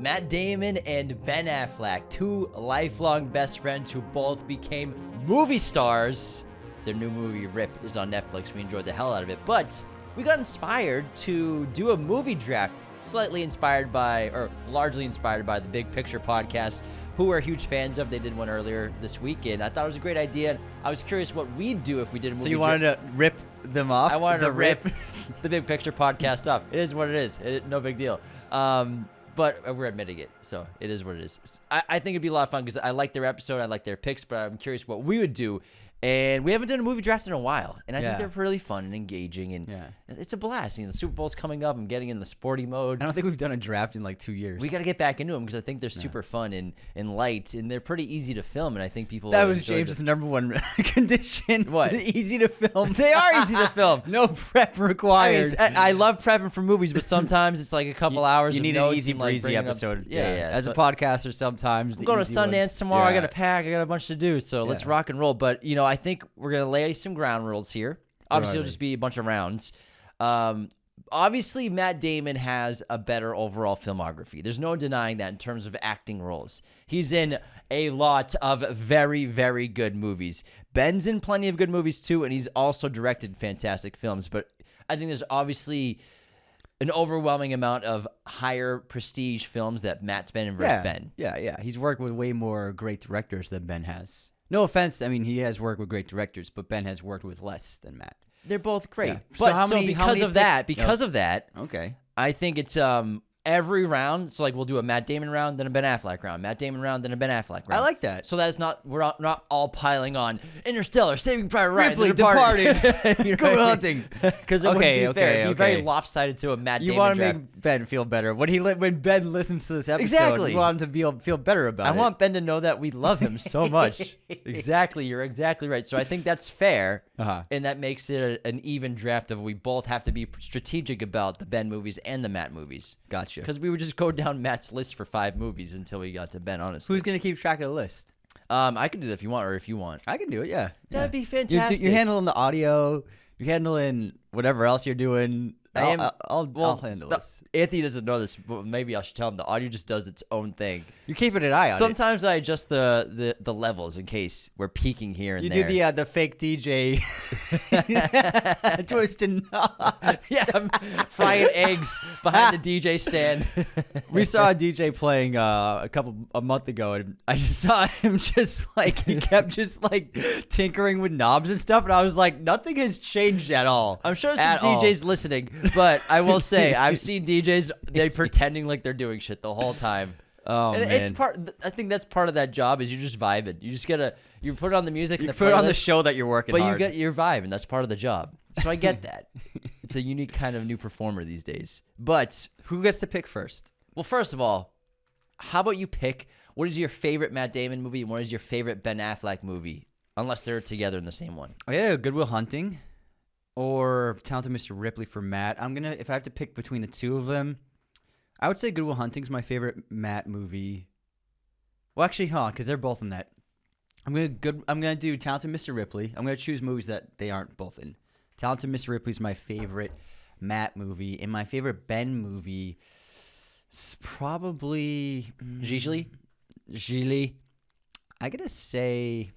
Matt Damon and Ben Affleck, two lifelong best friends who both became movie stars. Their new movie, Rip, is on Netflix. We enjoyed the hell out of it. But we got inspired to do a movie draft, slightly inspired by, or largely inspired by, the Big Picture podcast, who we're huge fans of. They did one earlier this weekend. I thought it was a great idea. I was curious what we'd do if we did a movie So you wanted to rip them off? I wanted to rip the Big Picture podcast off. It is what it is. No big deal. But we're admitting it, so it is what it is. I think it'd be a lot of fun because I like their episode, I like their picks, but I'm curious what we would do. And we haven't done a movie draft in a while, and I think they're really fun and engaging, and it's a blast. You know, the Super Bowl's coming up. I'm getting in the sporty mode. I don't think we've done a draft in like 2 years. We got to get back into them because I think they're super fun and light, and they're pretty easy to film, and I think people that was James's number one condition. What? Easy to film. They are easy to film. No prep required. I love prepping for movies, but sometimes it's like a couple hours. You need an easy breezy episode. Yeah. As a podcaster, sometimes I'm going to Sundance tomorrow. Yeah. I got to pack. I got a bunch to do, so let's rock and roll. But you know, I think we're gonna lay some ground rules here. Obviously, it'll just be a bunch of rounds. Obviously, Matt Damon has a better overall filmography. There's no denying that in terms of acting roles. He's in a lot of very, very good movies. Ben's in plenty of good movies too, and he's also directed fantastic films. But I think there's obviously an overwhelming amount of higher prestige films that Matt's been in versus Ben. Yeah. He's worked with way more great directors than Ben has. No offense, I mean, he has worked with great directors, but Ben has worked with less than Matt. They're both great. Yeah. But So because of that, Okay. I think it's every round. So like we'll do a Matt Damon round, then a Ben Affleck round. Matt Damon round, then a Ben Affleck round. I like that. So that's we're not all piling on Interstellar, Saving Private Ryan, Ripley, The Departed. Good hunting. Because it wouldn't be fair. It'd be very lopsided to a Matt Damon You want to draft. make Ben feel better. When Ben listens to this episode, Exactly. you want him to feel better about it. I want Ben to know that we love him so much. Exactly. You're exactly right. So I think that's fair. And that makes it an even draft of we both have to be strategic about the Ben movies and the Matt movies. Gotcha. Because we would just go down Matt's list for 5 movies until we got to Ben, honestly. Who's going to keep track of the list? I can do that if you want, or if you want. I can do it, yeah. That'd be fantastic. You're handling the audio. You're handling whatever else you're doing. I'll handle this. Anthony doesn't know this, but maybe I should tell him the audio just does its own thing. You're keeping an eye on it. Sometimes I adjust the levels in case we're peaking here and there. You do the fake DJ twisting knobs. Yeah, I'm frying eggs behind the DJ stand. We saw a DJ playing a month ago, and I just saw him he kept just tinkering with knobs and stuff, and I was like, nothing has changed at all. I'm sure some DJs listening, but I will say I've seen DJs they pretending like they're doing shit the whole time. Oh, and man. I think that's part of that job is you're just vibing. You just you put on the music, you put it on the show that you're working, but hard. you get your vibe, and that's part of the job. So I get that. It's a unique kind of new performer these days. But who gets to pick first? Well, first of all, how about you pick what is your favorite Matt Damon movie and what is your favorite Ben Affleck movie, unless they're together in the same one. Oh yeah, Good Will Hunting or Talented Mr. Ripley for Matt. If I have to pick between the two of them, I would say Good Will Hunting's my favorite Matt movie. Well, actually, because they're both in that. I'm gonna do Talented Mr. Ripley. I'm gonna choose movies that they aren't both in. Talented Mr. Ripley's my favorite Matt movie, and my favorite Ben movie is probably Gigli. I gotta say,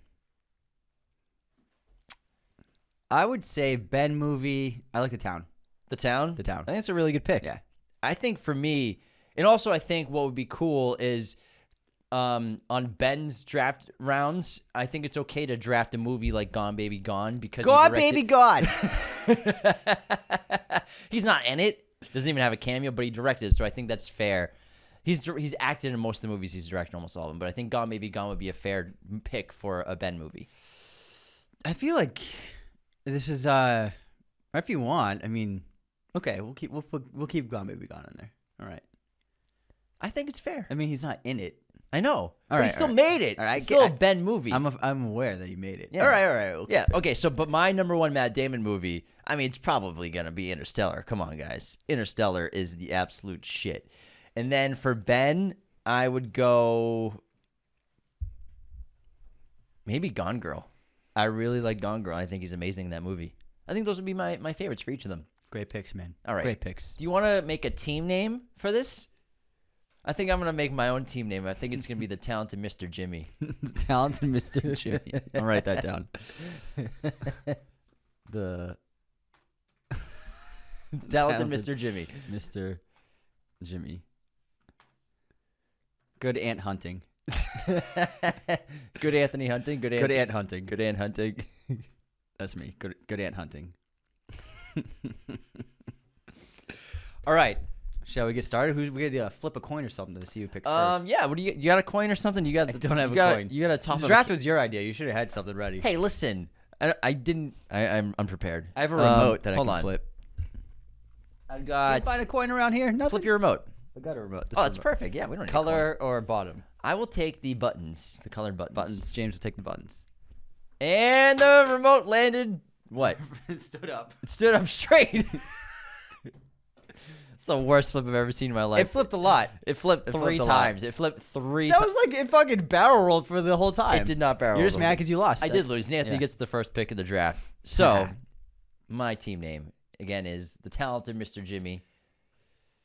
I would say Ben movie. I like The Town. The Town? The Town. I think it's a really good pick. Yeah. I think for me, and also I think what would be cool is on Ben's draft rounds, I think it's okay to draft a movie like Gone Baby Gone because Gone. He's not in it. Doesn't even have a cameo, but he directed it, so I think that's fair. He's acted in most of the movies he's directed, almost all of them, but I think Gone Baby Gone would be a fair pick for a Ben movie. I feel like this is if you want, I mean, okay, we'll keep Gone Baby Gone in there. All right. I think it's fair. I mean, he's not in it. I know. But Right, he still made it. All right. It's still a Ben movie. I'm aware that he made it. Yeah. All right. Okay. Yeah. Okay. So, but my number one Matt Damon movie, I mean, it's probably gonna be Interstellar. Come on, guys. Interstellar is the absolute shit. And then for Ben, I would go maybe Gone Girl. I really like Gone Girl. I think he's amazing in that movie. I think those would be my favorites for each of them. Great picks, man. All right. Great picks. Do you want to make a team name for this? I think I'm gonna make my own team name. I think it's gonna be the Talented Mr. Jimmy. The Talented Mr. Jimmy. I'll write that down. The Talented Mr. Jimmy. Mr. Jimmy. Good ant hunting. Good Anthony hunting. Good ant hunting. Good ant hunting. That's me. Good ant hunting. All right. Shall we get started? We gotta flip a coin or something to see who picks first. Yeah. What do you got? A coin or something? I don't have a coin. You got a top. The draft was your idea. You should have had something ready. Hey, listen. I didn't. I'm unprepared. I have a remote that I can flip. I Can got. you find a coin around here? Nothing? Flip your remote. I got a remote. Oh, that's perfect. Yeah, we don't need color or bottom. I will take the buttons, the colored buttons. Buttons. James will take the buttons. And the remote landed. What? It stood up. It stood up straight. It's the worst flip I've ever seen in my life. It flipped a lot. It flipped three times. It flipped three That times. was like it fucking barrel rolled for the whole time. It did not barrel. You're just mad because you lost. I did lose. And Anthony gets the first pick of the draft. So, my team name, again, is the Talented Mr. Jimmy.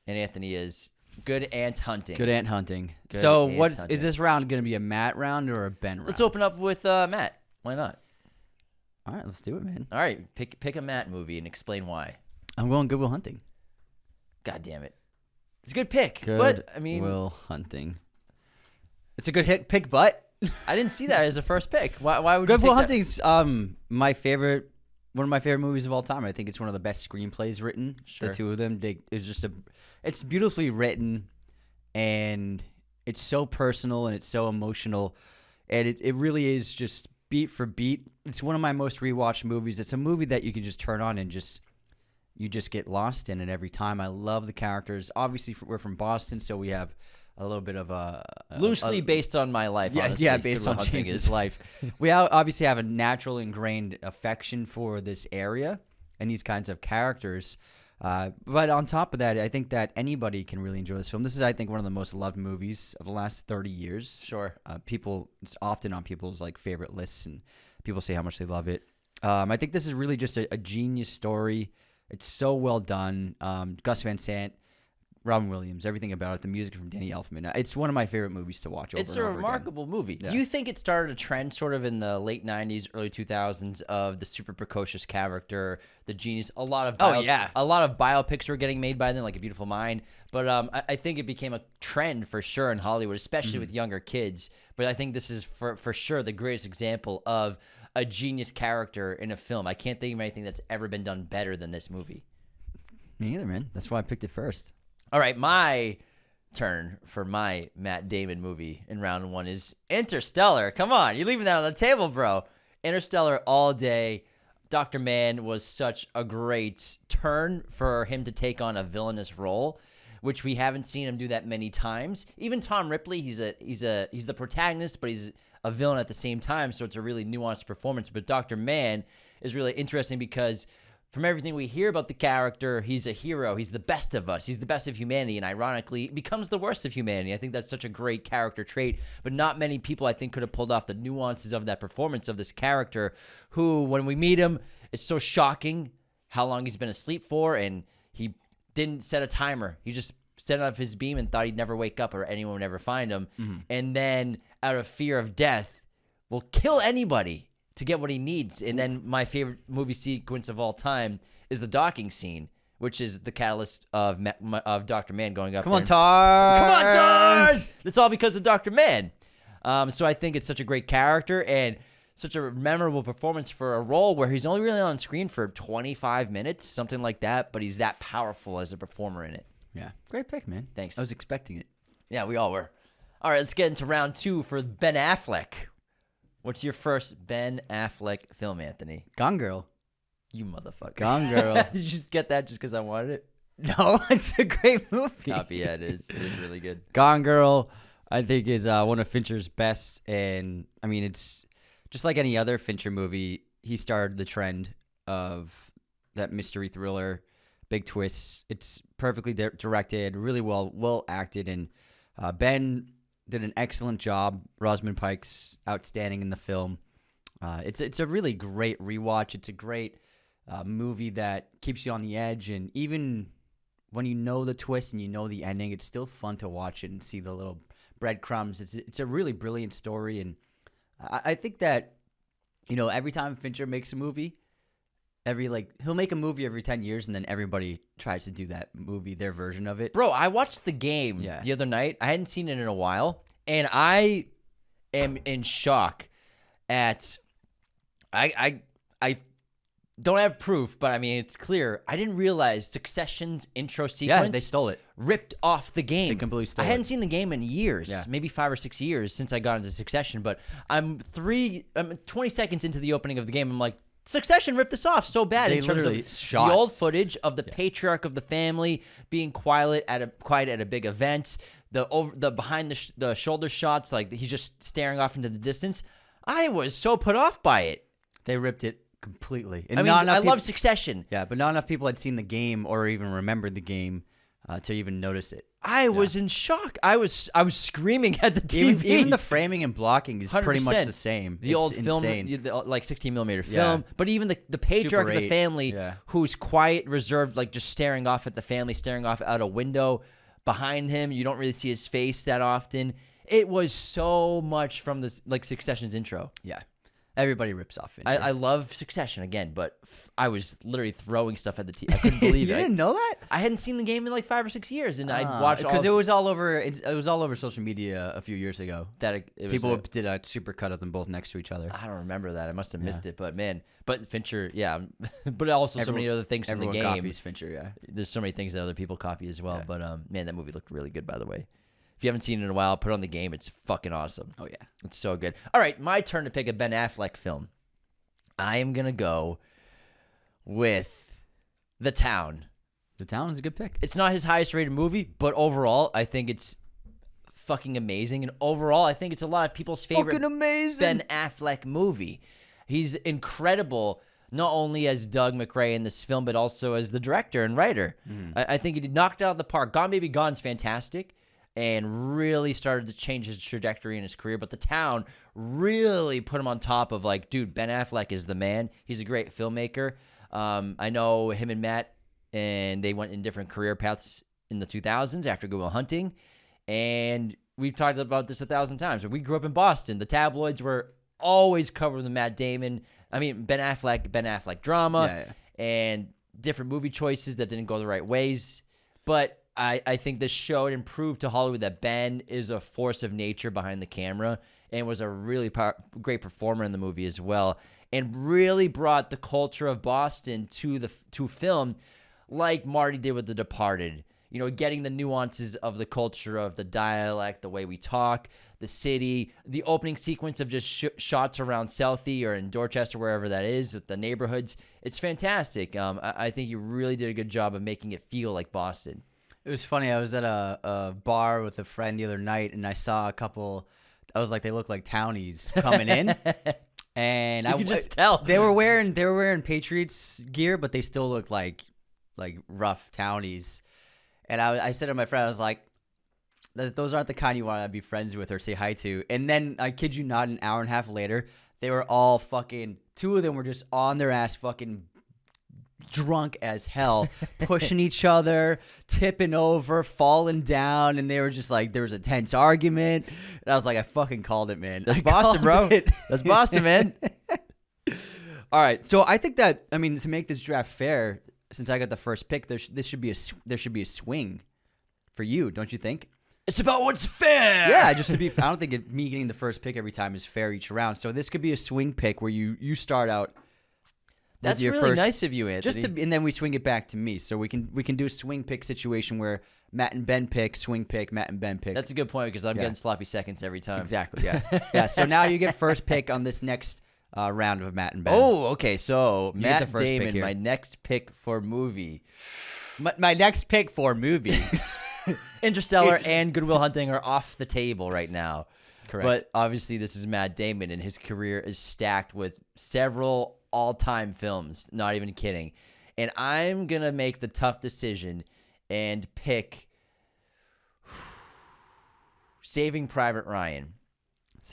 And Anthony is Good Ant Hunting. Good ant hunting. Good So, ant what hunting. is this round going to be? A Matt round or a Ben round? Let's open up with Matt. Why not? All right, let's do it, man. All right, pick a Matt movie and explain why. I'm going Good Will Hunting. God damn it. It's a good pick. Good but, I mean, Will Hunting. It's a good pick, but I didn't see that as a first pick. Why would Good you Will take that? Hunting's my favorite, one of my favorite movies of all time. I think it's one of the best screenplays written. Sure. The two of them, it's beautifully written, and it's so personal and it's so emotional, and it really is just beat for beat. It's one of my most rewatched movies. It's a movie that you can just turn on and you just get lost in it every time. I love the characters. Obviously, we're from Boston, so we have a little bit of a Loosely based on my life, honestly. Yeah, based Good Will on Hunting James's is. life. We obviously have a natural ingrained affection for this area and these kinds of characters. But on top of that, I think that anybody can really enjoy this film. This is, I think, one of the most loved movies of the last 30 years. Sure. It's often on people's like favorite lists, and people say how much they love it. I think this is really just a genius story. It's so well done. Gus Van Sant, Robin Williams, everything about it. The music from Danny Elfman. It's one of my favorite movies to watch over It's and a over remarkable movie. Yeah. Do you think it started a trend sort of in the late 90s, early 2000s of the super precocious character, the genius? A lot of biopics were getting made by then, like A Beautiful Mind. But I think it became a trend for sure in Hollywood, especially with younger kids. But I think this is for sure the greatest example of a genius character in a film. I can't think of anything that's ever been done better than this movie. Me either, man. That's why I picked it first. All right, my turn for my Matt Damon movie in round one is Interstellar. Come on, you're leaving that on the table, bro. Interstellar all day. Dr. Mann was such a great turn for him to take on a villainous role, which we haven't seen him do that many times. Even Tom Ripley, he's the protagonist, but he's a villain at the same time, so it's a really nuanced performance. But Dr. Mann is really interesting because from everything we hear about the character, he's a hero. He's the best of us. He's the best of humanity, and ironically, becomes the worst of humanity. I think that's such a great character trait, but not many people, I think, could have pulled off the nuances of that performance of this character who, when we meet him, it's so shocking how long he's been asleep for, and he didn't set a timer. He just set up his beam and thought he'd never wake up or anyone would ever find him, and then, out of fear of death, will kill anybody to get what he needs. And then my favorite movie sequence of all time is the docking scene, which is the catalyst of Dr. Mann going up. Come on, Tars! Come on, Tars! It's all because of Dr. Mann. So I think it's such a great character and such a memorable performance for a role where he's only really on screen for 25 minutes, something like that, but he's that powerful as a performer in it. Yeah, great pick, man. Thanks. I was expecting it. Yeah, we all were. All right, let's get into round two for Ben Affleck. What's your first Ben Affleck film, Anthony? Gone Girl. You motherfucker. Gone Girl. Did you just get that just because I wanted it? No, it's a great movie. Copy, yeah, it is. It is really good. Gone Girl, I think, is one of Fincher's best. And, I mean, it's just like any other Fincher movie. He started the trend of that mystery thriller, big twists. It's perfectly directed, really well acted. And Ben did an excellent job. Rosamund Pike's outstanding in the film. It's a really great rewatch. It's a great movie that keeps you on the edge, and even when you know the twist and you know the ending, it's still fun to watch it and see the little breadcrumbs. It's a really brilliant story, and I think that, you know, every time Fincher makes a movie, he'll make a movie every 10 years, and then everybody tries to do that movie, their version of it. Bro, I watched The Game the other night. I hadn't seen it in a while, and I am in shock at I don't have proof, but I mean, it's clear. I didn't realize Succession's intro sequence. Yeah, they stole it. Ripped off The Game. They completely stole it. I hadn't seen The Game in years, maybe 5 or 6 years since I got into Succession, but I'm 20 seconds into the opening of The Game. I'm like, Succession ripped this off so bad in terms of the old footage of the patriarch of the family being quiet at a big event, the behind the shoulder shots, like he's just staring off into the distance. I was so put off by it. They ripped it completely. And I mean, I love Succession. Yeah, but not enough people had seen The Game or even remembered The Game to even notice it. I was in shock. I was screaming at the TV. Even the framing and blocking is 100%. Pretty much the same. The old film, like 16mm film. But even the patriarch of the family, who's quiet, reserved, like just staring off at the family, staring off out a window behind him. You don't really see his face that often. It was so much from this, like, Succession's intro. Yeah. Everybody rips off Fincher. I love Succession again, but I was literally throwing stuff at the TV. I couldn't believe it. You didn't know that? I hadn't seen The Game in like 5 or 6 years, and I watched because it was all over. It was all over social media a few years ago. People did a super cut of them both next to each other. I don't remember that. I must have missed it, but Fincher, but also so many other things from The Game. Everyone copies Fincher. Yeah, there's so many things that other people copy as well. Yeah. But man, that movie looked really good, by the way. If you haven't seen it in a while, put on The Game. It's fucking awesome. Oh, yeah. It's so good. All right, my turn to pick a Ben Affleck film. I am going to go with The Town. The Town is a good pick. It's not his highest rated movie, but overall, I think it's fucking amazing. And overall, I think it's a lot of people's favorite Ben Affleck movie. He's incredible, not only as Doug McRae in this film, but also as the director and writer. I think he knocked it out of the park. Gone Baby Gone's fantastic and really started to change his trajectory in his career. But The Town really put him on top of, like, dude, Ben Affleck is the man. He's a great filmmaker. I know him and Matt, and they went in different career paths in the 2000s after Good Will Hunting. And we've talked about this 1,000 times. We grew up in Boston. The tabloids were always covered with Ben Affleck drama and different movie choices that didn't go the right ways. But I think this showed and proved to Hollywood that Ben is a force of nature behind the camera and was a really great performer in the movie as well, and really brought the culture of Boston to film like Marty did with The Departed. You know, getting the nuances of the culture, of the dialect, the way we talk, the city, the opening sequence of just shots around Southie or in Dorchester, wherever that is, with the neighborhoods. It's fantastic. I think you really did a good job of making it feel like Boston. It was funny. I was at a bar with a friend the other night, and I saw a couple. I was like, they look like townies coming in, and I could just tell they were wearing Patriots gear, but they still looked like rough townies. And I said to my friend, I was like, those aren't the kind you want to be friends with or say hi to. And then, I kid you not, an hour and a half later, they were all fucking. 2 of them were just on their ass, fucking drunk as hell, pushing each other, tipping over, falling down, and they were just like, there was a tense argument, and I was like, I fucking called it, man. That's Boston, bro. That's Boston, man. All right, so I think that, I mean, to make this draft fair, since I got the first pick, there should be a swing for you, don't you think? It's about what's fair. Yeah, just to be. I don't think me getting the first pick every time is fair each round. So this could be a swing pick where you start out. That's really first, nice of you, Anthony. And then we swing it back to me, so we can do a swing pick situation where Matt and Ben pick, swing pick, Matt and Ben pick. That's a good point because I'm getting sloppy seconds every time. Exactly. Yeah. Yeah. So now you get first pick on this next round of Matt and Ben. Oh, okay. So Matt Damon, my next pick for movie. My next pick for movie. Interstellar and Good Will Hunting are off the table right now. Correct. But obviously this is Matt Damon, and his career is stacked with several all-time films. Not even kidding. And I'm going to make the tough decision and pick Saving Private Ryan.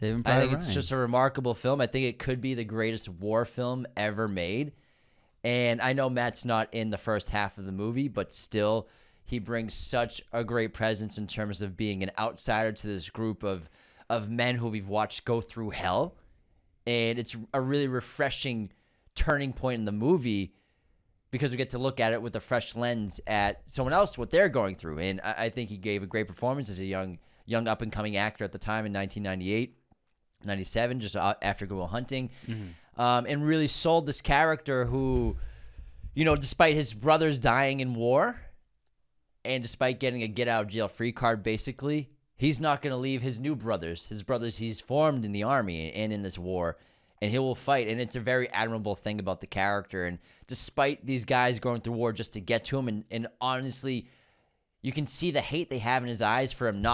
I think it's just a remarkable film. I think it could be the greatest war film ever made. And I know Matt's not in the first half of the movie, but still, he brings such a great presence in terms of being an outsider to this group of men who we've watched go through hell. And it's a really refreshing turning point in the movie because we get to look at it with a fresh lens at someone else, what they're going through. And I think he gave a great performance as a young up-and-coming actor at the time in 1998, 97, just after Good Will Hunting, and really sold this character who, despite his brothers dying in war and despite getting a get-out-of-jail-free card, basically, he's not going to leave his brothers he's formed in the army and in this war, and he will fight. And it's a very admirable thing about the character. And despite these guys going through war just to get to him, and honestly, you can see the hate they have in his eyes for him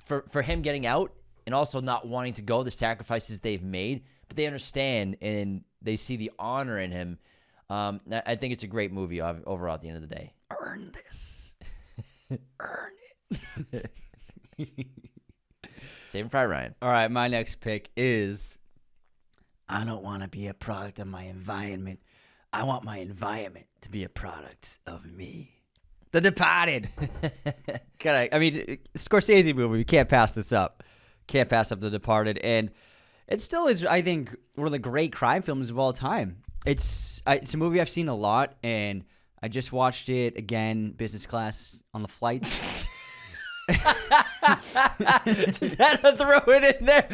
for him getting out and also not wanting to go, the sacrifices they've made, but they understand and they see the honor in him. I think it's a great movie overall at the end of the day. Earn this. Earn it. Saving Fry Ryan. All right, my next pick is I don't want to be a product of my environment. I want my environment to be a product of me. The Departed. Scorsese movie. We can't pass this up. Can't pass up The Departed. And it still is, I think, one of the great crime films of all time. It's a movie I've seen a lot, and I just watched it again, business class on the flight. Just had to throw it in there.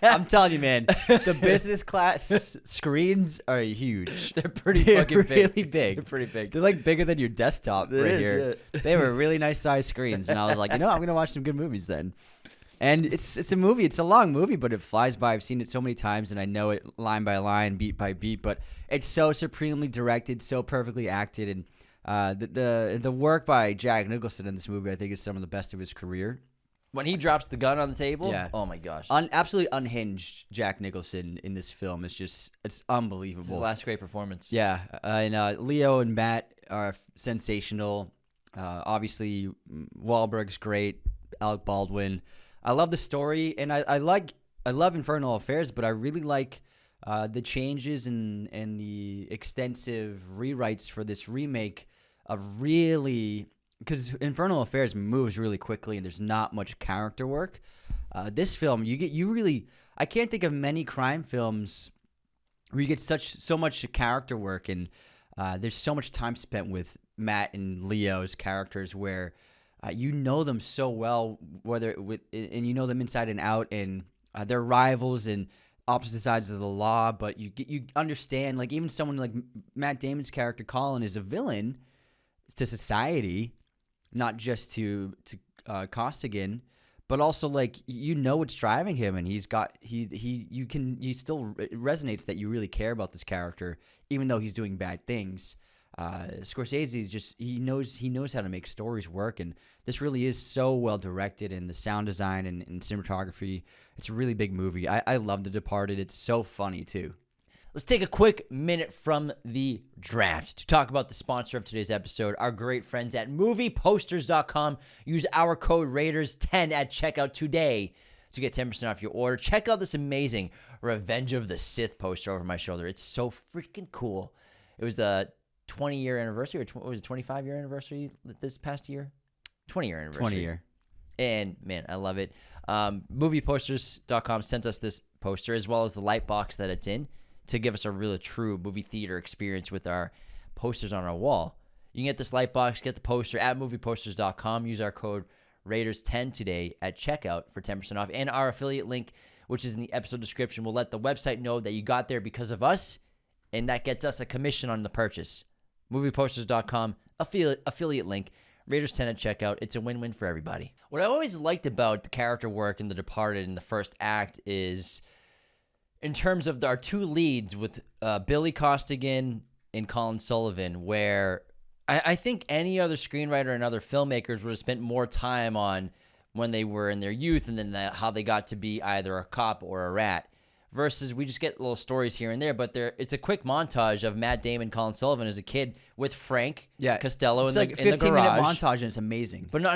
I'm telling you, man, the business class screens are huge. They're fucking really big. They're pretty big. They're like bigger than your desktop here. Yeah. They were really nice sized screens, and I was like, I'm gonna watch some good movies then. And it's a movie. It's a long movie, but it flies by. I've seen it so many times, and I know it line by line, beat by beat. But it's so supremely directed, so perfectly acted, and the work by Jack Nicholson in this movie, I think, is some of the best of his career. When he drops the gun on the table, yeah. Oh my gosh, absolutely unhinged. Jack Nicholson in this film is it's unbelievable. It's his last great performance. Yeah, and Leo and Matt are sensational. Obviously, Wahlberg's great. Alec Baldwin. I love the story, and I love Infernal Affairs, but I really like the changes and the extensive rewrites for this remake of really, because Infernal Affairs moves really quickly and there's not much character work. This film, I can't think of many crime films where you get so much character work, and there's so much time spent with Matt and Leo's characters where you know them so well, and you know them inside and out, and they're rivals and opposite sides of the law, but you understand, like, even someone like Matt Damon's character Colin is a villain to society, not just to Costigan, but also, like, what's driving him, and it resonates that you really care about this character even though he's doing bad things. Scorsese is just, he knows how to make stories work, and this really is so well directed, and the sound design and cinematography, it's a really big movie. I love The Departed. It's so funny too. Let's take a quick minute from the draft to talk about the sponsor of today's episode, our great friends at movieposters.com. Use our code Raiders10 at checkout today to get 10% off your order. Check out this amazing Revenge of the Sith poster over my shoulder. It's so freaking cool. It was the 20-year anniversary, or was it 25-year anniversary this past year? 20-year anniversary. 20-year. And, man, I love it. Movieposters.com sent us this poster as well as the light box that it's in to give us a really true movie theater experience with our posters on our wall. You can get this light box, get the poster at movieposters.com. Use our code Raiders10 today at checkout for 10% off. And our affiliate link, which is in the episode description, will let the website know that you got there because of us, and that gets us a commission on the purchase. Movieposters.com, affiliate link, Raiders 10 at checkout. It's a win-win for everybody. What I always liked about the character work in The Departed in the first act is, in terms of our two leads with Billy Costigan and Colin Sullivan, where I think any other screenwriter and other filmmakers would have spent more time on when they were in their youth and then how they got to be either a cop or a rat. Versus we just get little stories here and there, but it's a quick montage of Matt Damon, Colin Sullivan as a kid with Frank Costello in the garage. It's like a 15-minute montage, and it's amazing. But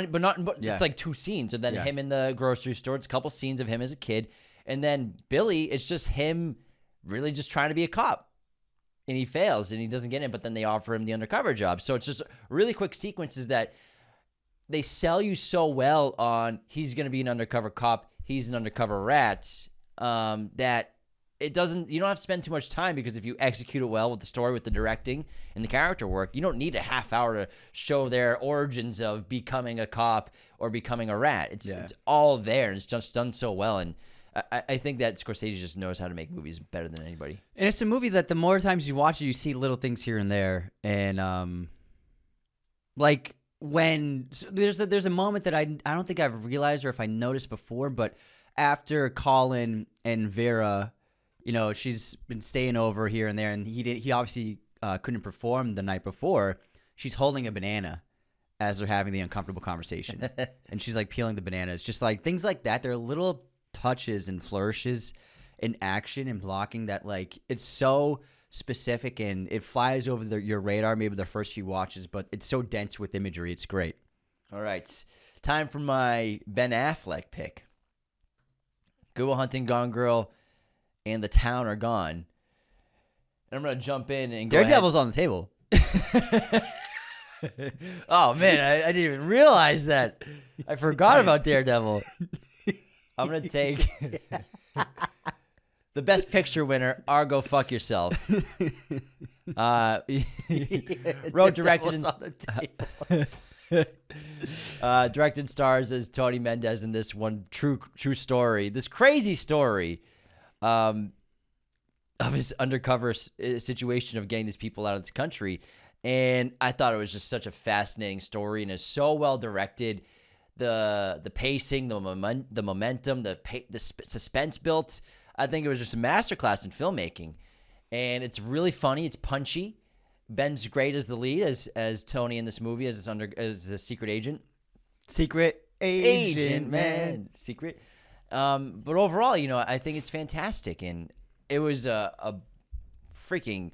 it's like two scenes. And then him in the grocery store. It's a couple scenes of him as a kid. And then Billy, it's just him really just trying to be a cop. and he fails and he doesn't get it, but then they offer him the undercover job. So it's just really quick sequences that they sell you so well on he's going to be an undercover cop, he's an undercover rat, that it doesn't, you don't have to spend too much time, because if you execute it well with the story, with the directing and the character work, you don't need a half hour to show their origins of becoming a cop or becoming a rat. It's all there, and it's just done so well. And I think that Scorsese just knows how to make movies better than anybody. And it's a movie that the more times you watch it, you see little things here and there. And like when there's a moment that I don't think I've realized, or if I noticed before, but after Colin and Vera, you know, she's been staying over here and there, and he obviously couldn't perform the night before. She's holding a banana as they're having the uncomfortable conversation, and she's like peeling the bananas. Just like things like that. There are little touches and flourishes in action and blocking that, like, it's so specific and it flies over your radar maybe the first few watches, but it's so dense with imagery. It's great. All right, time for my Ben Affleck pick. Good Will Hunting, Gone Girl, and The Town are gone. And I'm going to jump in and go Daredevil's on the table. Oh, man, I didn't even realize that. I forgot about Daredevil. I'm going to take the Best Picture winner, Argo, Fuck Yourself. Wrote, directed, and directed, stars as Tony Mendez in this one true story. This crazy story of his undercover situation of getting these people out of this country. And I thought it was just such a fascinating story, and it's so well directed. The pacing, the momentum, the suspense built. I think it was just a masterclass in filmmaking, and it's really funny. It's punchy. Ben's great as the lead, as Tony in this movie, as a secret agent. Secret agent, man. Secret. But overall, you know, I think it's fantastic, and it was a freaking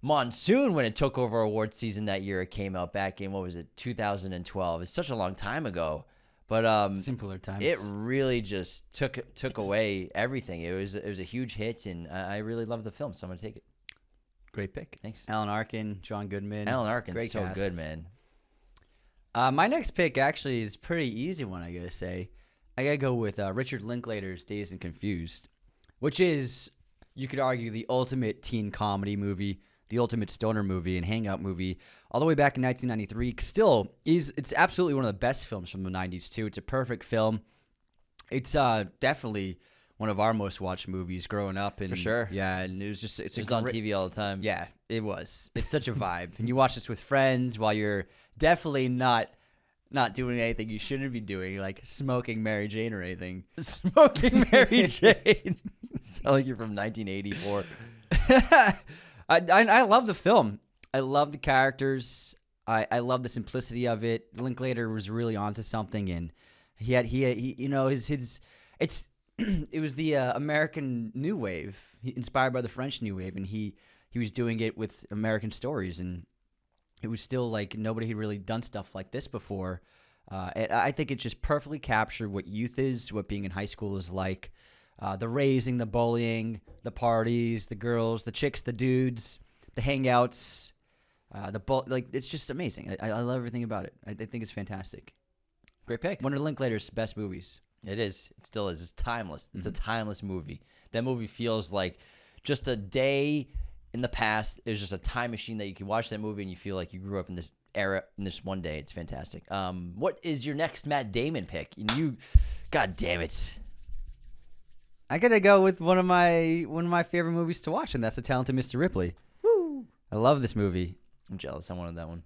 monsoon when it took over award season that year. It came out back in, what was it, 2012. It's such a long time ago, but simpler times. It really just took away everything. It was a huge hit, and I really love the film, so I'm gonna take it. Great pick. Thanks. Alan Arkin, John Goodman. Alan Arkin's great so cast. good, man. My next pick actually is a pretty easy one, I gotta say. I gotta go with Richard Linklater's Dazed and Confused, which is, you could argue, the ultimate teen comedy movie, the ultimate stoner movie and hangout movie, all the way back in 1993. Still, it's absolutely one of the best films from the 90s, too. It's a perfect film. It's definitely one of our most watched movies growing up. And, for sure. Yeah, and it was on TV all the time. Yeah, it was. It's such a vibe. And you watch this with friends while you're definitely not doing anything you shouldn't be doing, like smoking Mary Jane or anything. Smoking Mary Jane. Sound like you're from 1984. I love the film. I love the characters. I love the simplicity of it. Linklater was really onto something, and he you know, it was the American New Wave, inspired by the French New Wave, and he was doing it with American stories, and it was still like nobody had really done stuff like this before. I think it just perfectly captured what youth is, what being in high school is like. The raising, the bullying, the parties, the girls, the chicks, the dudes, the hangouts, it's just amazing. I love everything about it. I think it's fantastic. Great pick. One of Linklater's best movies. It is. It still is. It's timeless. It's a timeless movie. That movie feels like just a day in the past. It was just a time machine that you can watch that movie and you feel like you grew up in this era in this one day. It's fantastic. What is your next Matt Damon pick? And God damn it. I gotta go with one of my favorite movies to watch, and that's The Talented Mr. Ripley. Woo! I love this movie. I'm jealous. I wanted that one.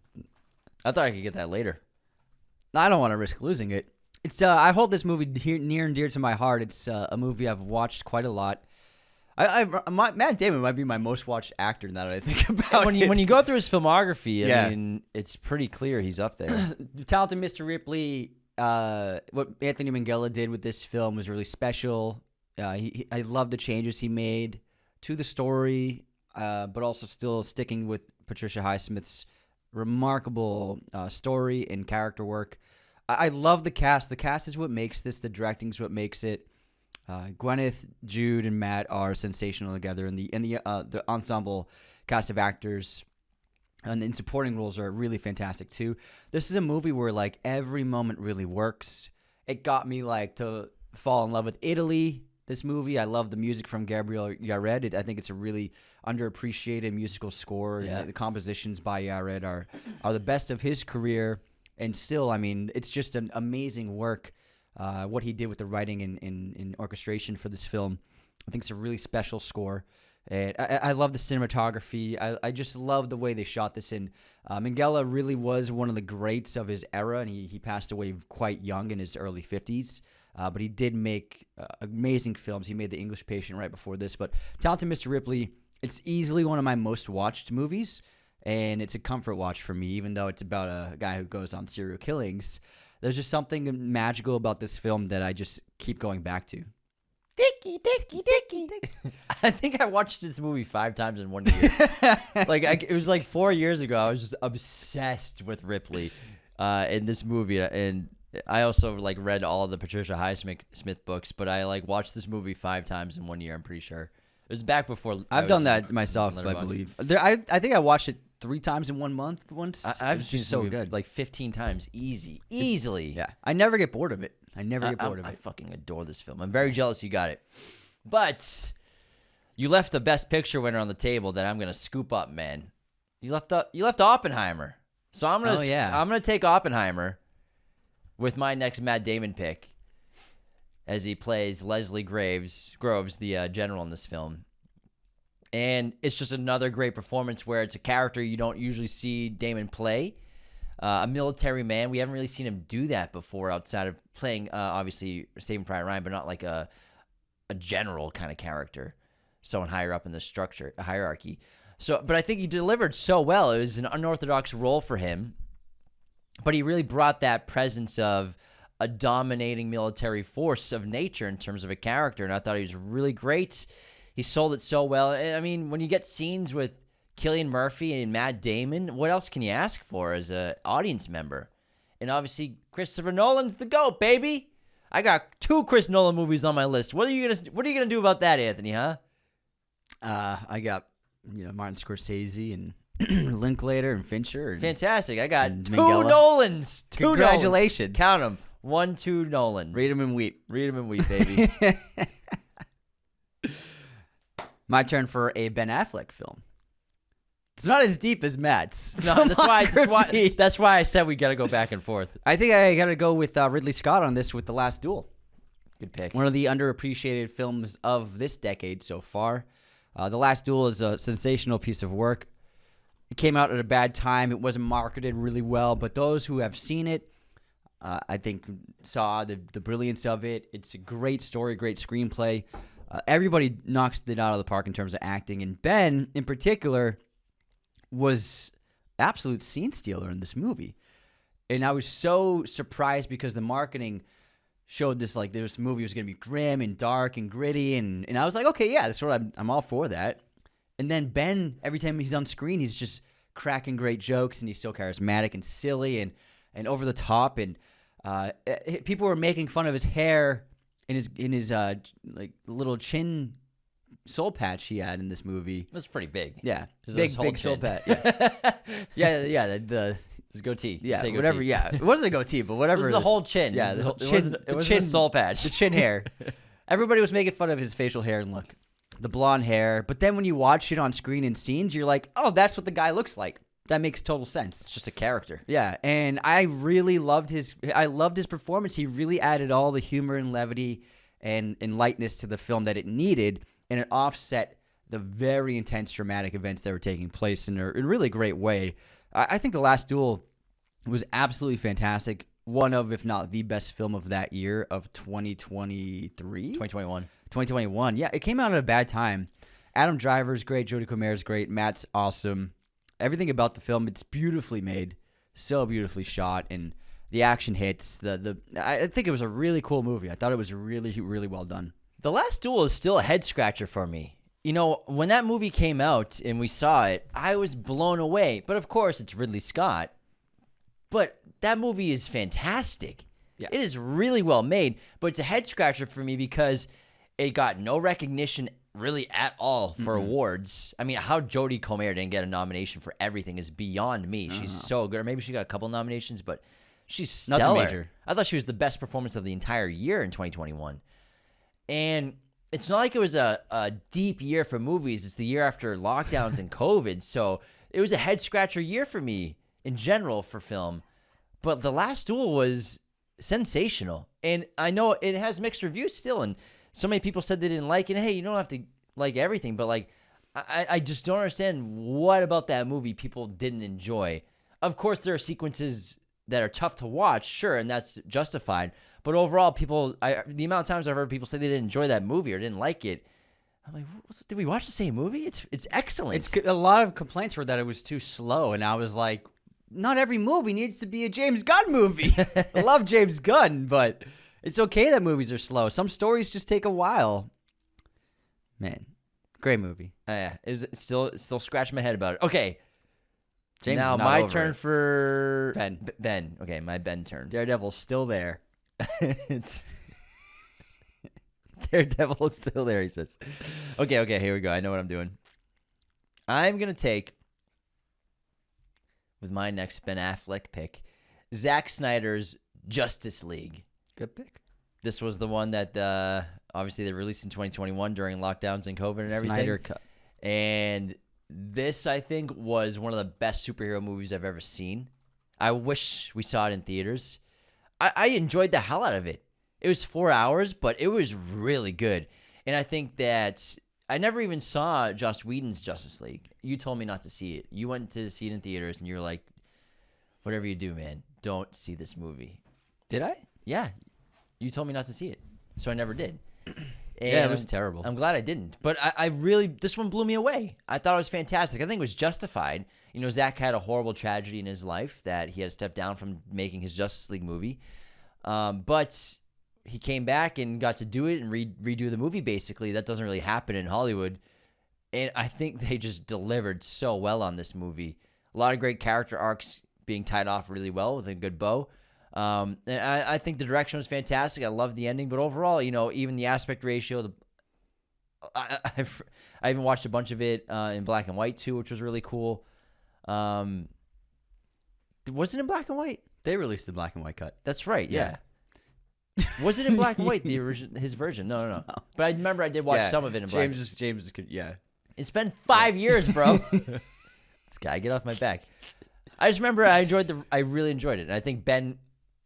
I thought I could get that later. I don't want to risk losing it. It's I hold this movie near and dear to my heart. It's a movie I've watched quite a lot. Matt Damon might be my most watched actor now that I think about it. When you go through his filmography, I mean, it's pretty clear he's up there. Talented Mr. Ripley, what Anthony Minghella did with this film was really special. I love the changes he made to the story, but also still sticking with Patricia Highsmith's remarkable story and character work. I love the cast. The cast is what makes this. The directing is what makes it. Gwyneth, Jude, and Matt are sensational together, and the ensemble cast of actors and in supporting roles are really fantastic too. This is a movie where like every moment really works. It got me like to fall in love with Italy. This movie, I love the music from Gabriel Yared. I think it's a really underappreciated musical score. Yeah. The compositions by Yared are the best of his career, and still, I mean, it's just an amazing work. What he did with the writing and orchestration for this film, I think it's a really special score. And I love the cinematography. I just love the way they shot this in. Minghella really was one of the greats of his era, and he passed away quite young in his early 50s. But he did make amazing films. He made The English Patient right before this. But Talented Mr. Ripley, it's easily one of my most watched movies, and it's a comfort watch for me, even though it's about a guy who goes on serial killings. There's just something magical about this film that I just keep going back to. Dicky. I think I watched this movie 5 times in 1 year. It was like 4 years ago. I was just obsessed with Ripley in this movie, and I also like read all of the Patricia Highsmith books. But I like watched this movie 5 times in 1 year. I'm pretty sure it was back before. I've done that myself, I believe. I think I watched it 3 times in 1 month once. I've seen so good, like 15 times, easily. Yeah, I never get bored of it. I fucking adore this film. I'm very jealous you got it. But you left the best picture winner on the table that I'm gonna scoop up, man. You left Oppenheimer. So I'm gonna take Oppenheimer with my next Matt Damon pick, as he plays Leslie Groves, the general in this film. And it's just another great performance where it's a character you don't usually see Damon play. A military man. We haven't really seen him do that before outside of playing, obviously, Saving Private Ryan, but not like a general kind of character, someone higher up in the structure, a hierarchy. So, but I think he delivered so well. It was an unorthodox role for him, but he really brought that presence of a dominating military force of nature in terms of a character, and I thought he was really great. He sold it so well. And I mean, when you get scenes with Cillian Murphy and Matt Damon, what else can you ask for as an audience member? And obviously, Christopher Nolan's the GOAT, baby. I got 2 Chris Nolan movies on my list. What are you gonna do about that, Anthony? Huh? I got Martin Scorsese and Linklater and Fincher. And, fantastic. I got 2 Minghella. Nolans. Congratulations. Nolans. Count them. 1, 2 Nolan. Read them and weep. Baby. My turn for a Ben Affleck film. It's not as deep as Matt's. No, that's why I said we got to go back and forth. I think I got to go with Ridley Scott on this with The Last Duel. Good pick. One of the underappreciated films of this decade so far. The Last Duel is a sensational piece of work. It came out at a bad time. It wasn't marketed really well, but those who have seen it, I think, saw the brilliance of it. It's a great story, great screenplay. Everybody knocks it out of the park in terms of acting, and Ben, in particular, was absolute scene stealer in this movie. And I was so surprised because the marketing showed this movie was going to be grim and dark and gritty, and I was like, okay, yeah, that's what I'm all for that. And then Ben, every time he's on screen, he's just cracking great jokes, and he's so charismatic and silly and over the top, and people were making fun of his hair in his little chin soul patch he had in this movie. It was pretty big. Yeah, big soul patch. Yeah, yeah. His goatee. Yeah, goatee. whatever. Yeah, it wasn't a goatee, but whatever. It was the whole chin. Yeah, it was a soul patch. The chin hair. Everybody was making fun of his facial hair and look, the blonde hair. But then when you watch it on screen in scenes, you're like, oh, that's what the guy looks like. That makes total sense. It's just a character. Yeah, and I really loved his performance. He really added all the humor and levity and lightness to the film that it needed, and it offset the very intense dramatic events that were taking place in a really great way. I think The Last Duel was absolutely fantastic. One of, if not the best film of that year of 2023? 2021. Yeah, it came out at a bad time. Adam Driver's great. Jodie Comer's great. Matt's awesome. Everything about the film, it's beautifully made. So beautifully shot. And the action hits. I think it was a really cool movie. I thought it was really, really well done. The Last Duel is still a head-scratcher for me. You know, when that movie came out and we saw it, I was blown away. But of course, it's Ridley Scott. But that movie is fantastic. Yeah. It is really well made. But it's a head-scratcher for me because It got no recognition really at all for awards. I mean, how Jodie Comer didn't get a nomination for everything is beyond me. She's so good. Or maybe she got a couple nominations, but she's stellar. Nothing major. I thought she was the best performance of the entire year in 2021. And it's not like it was a deep year for movies. It's the year after lockdowns and COVID. So it was a head-scratcher year for me in general for film. But The Last Duel was sensational. And I know it has mixed reviews still, and so many people said they didn't like it. Hey, you don't have to like everything, but like I just don't understand what about that movie people didn't enjoy. Of course, there are sequences that are tough to watch, sure, and that's justified. But overall, the amount of times I've heard people say they didn't enjoy that movie or didn't like it, I'm like, did we watch the same movie? It's excellent. A lot of complaints were that it was too slow, and I was like, not every movie needs to be a James Gunn movie. I love James Gunn, but it's okay that movies are slow. Some stories just take a while. Man, great movie. Yeah, it still scratch my head about it. Okay, James now is not my over turn it. for Ben. Ben. Okay, my Ben turn. Daredevil's still there. Daredevil is still there, he says. Okay, here we go. I know what I'm doing. I'm going to take, with my next Ben Affleck pick, Zack Snyder's Justice League. Good pick. This was the one that obviously they released in 2021 during lockdowns and COVID and everything. Snyder Cut. And this, I think, was one of the best superhero movies I've ever seen. I wish we saw it in theaters. I enjoyed the hell out of it. It was 4 hours, but it was really good. And I think that I never even saw Joss Whedon's Justice League. You told me not to see it. You went to see it in theaters, and you were like, whatever you do, man, don't see this movie. Did I? Yeah. You told me not to see it, so I never did. Yeah, it was terrible. I'm glad I didn't. But I really, this one blew me away. I thought it was fantastic. I think it was justified. You know, Zack had a horrible tragedy in his life that he had to step down from making his Justice League movie. But he came back and got to do it and redo the movie, basically. That doesn't really happen in Hollywood. And I think they just delivered so well on this movie. A lot of great character arcs being tied off really well with a good bow. And I think the direction was fantastic. I love the ending. But overall, you know, even the aspect ratio, I even watched a bunch of it in black and white, too, which was really cool. Was it in black and white? They released the black and white cut. That's right, yeah. Was it in black and white, his version? No. But I remember I did watch some of it in black. James, yeah. It's been 5 years, bro. This guy, get off my back. I just remember I really enjoyed it. And I think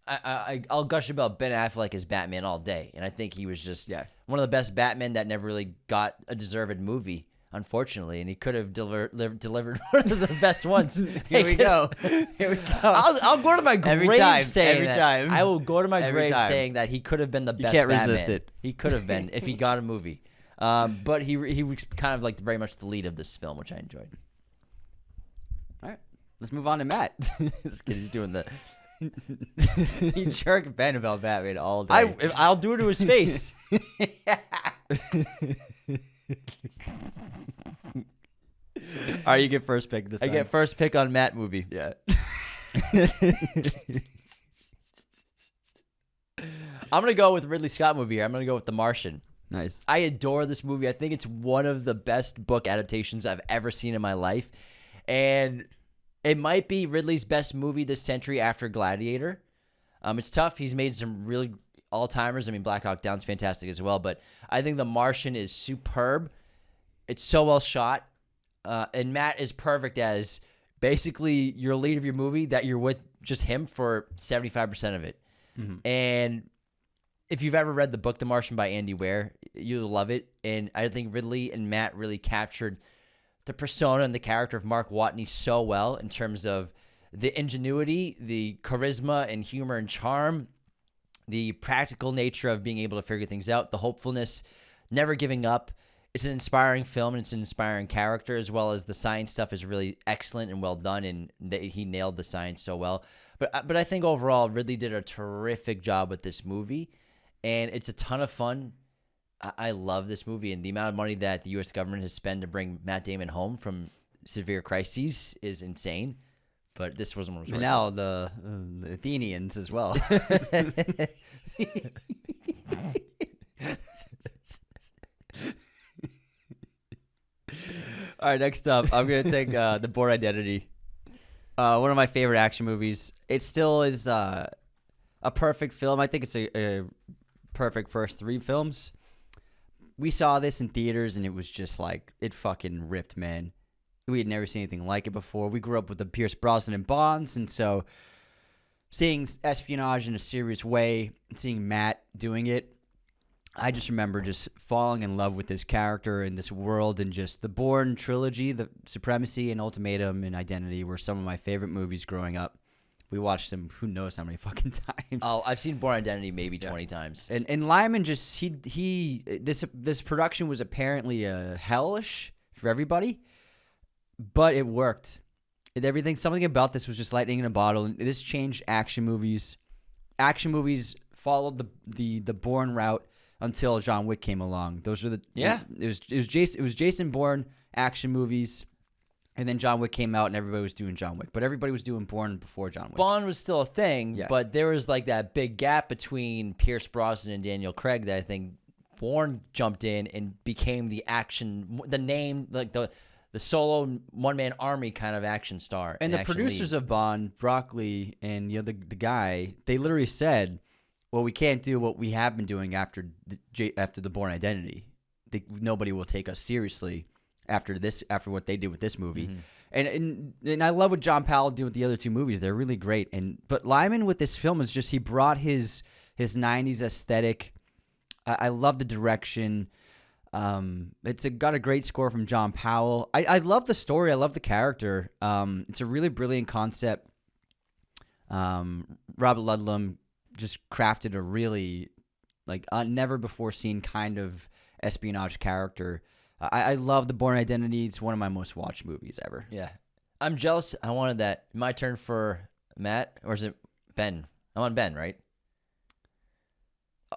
I'll gush about Ben Affleck as Batman all day. And I think he was just one of the best Batmen that never really got a deserved movie, unfortunately. And he could have delivered one of the best ones. Here we go. I'll go to my grave saying every that. time. I will go to my Every grave time. saying that he could have been the best can't Batman. resist it. He could have been if he got a movie. But he was kind of like very much the lead of this film, which I enjoyed. All right. Let's move on to Matt. This kid is doing the... You jerk Ben about Batman all day. I'll do it to his face. All right, you get first pick this I time. get first pick on Matt movie. Yeah. I'm going to go with Ridley Scott movie here. I'm going to go with The Martian. Nice. I adore this movie. I think it's one of the best book adaptations I've ever seen in my life. And it might be Ridley's best movie this century after Gladiator. It's tough. He's made some really all-timers. I mean, Black Hawk Down's fantastic as well. But I think The Martian is superb. It's so well shot. And Matt is perfect as basically your lead of your movie that you're with just him for 75% of it. Mm-hmm. And if you've ever read the book The Martian by Andy Weir, you'll love it. And I think Ridley and Matt really captured the persona and the character of Mark Watney so well in terms of the ingenuity, the charisma and humor and charm, the practical nature of being able to figure things out, the hopefulness, never giving up. It's an inspiring film and it's an inspiring character, as well as the science stuff is really excellent and well done, and he nailed the science so well. But I think overall Ridley did a terrific job with this movie, and it's a ton of fun. I love this movie, and the amount of money that the U.S. government has spent to bring Matt Damon home from severe crises is insane. But this wasn't what was and now the Athenians as well. All right, next up, I'm gonna take the Bourne Identity. One of my favorite action movies. It still is a perfect film. I think it's a perfect first 3 films. We saw this in theaters, and it was just like, it fucking ripped, man. We had never seen anything like it before. We grew up with the Pierce Brosnan and Bonds, and so seeing espionage in a serious way, and seeing Matt doing it, I just remember just falling in love with this character and this world, and just the Bourne trilogy, the Supremacy and Ultimatum and Identity were some of my favorite movies growing up. We watched them who knows how many fucking times. Oh, I've seen Bourne Identity maybe 20 times. And Lyman just this production was apparently hellish for everybody, but it worked. Something about this was just lightning in a bottle. And this changed action movies. Action movies followed the Bourne route until John Wick came along. Those were It was Jason Bourne action movies. And then John Wick came out, and everybody was doing John Wick. But everybody was doing Bourne before John Wick. Bond was still a thing, but there was like that big gap between Pierce Brosnan and Daniel Craig that I think Bourne jumped in and became the action, the name, like the solo one-man army kind of action star. And the producers of Bond, Broccoli, and the guy, they literally said, well, we can't do what we have been doing after the Bourne Identity. Nobody will take us seriously after what they did with this movie. Mm-hmm. And I love what John Powell did with the other 2 movies. They're really great. But Lyman with this film is just, he brought his 90s aesthetic. I love the direction. It's got a great score from John Powell. I love the story. I love the character. It's a really brilliant concept. Robert Ludlum just crafted a really never before seen kind of espionage character. I love the Bourne Identity. It's one of my most watched movies ever. Yeah. I'm jealous. I wanted that. My turn for Matt, or is it Ben? I'm on Ben, right?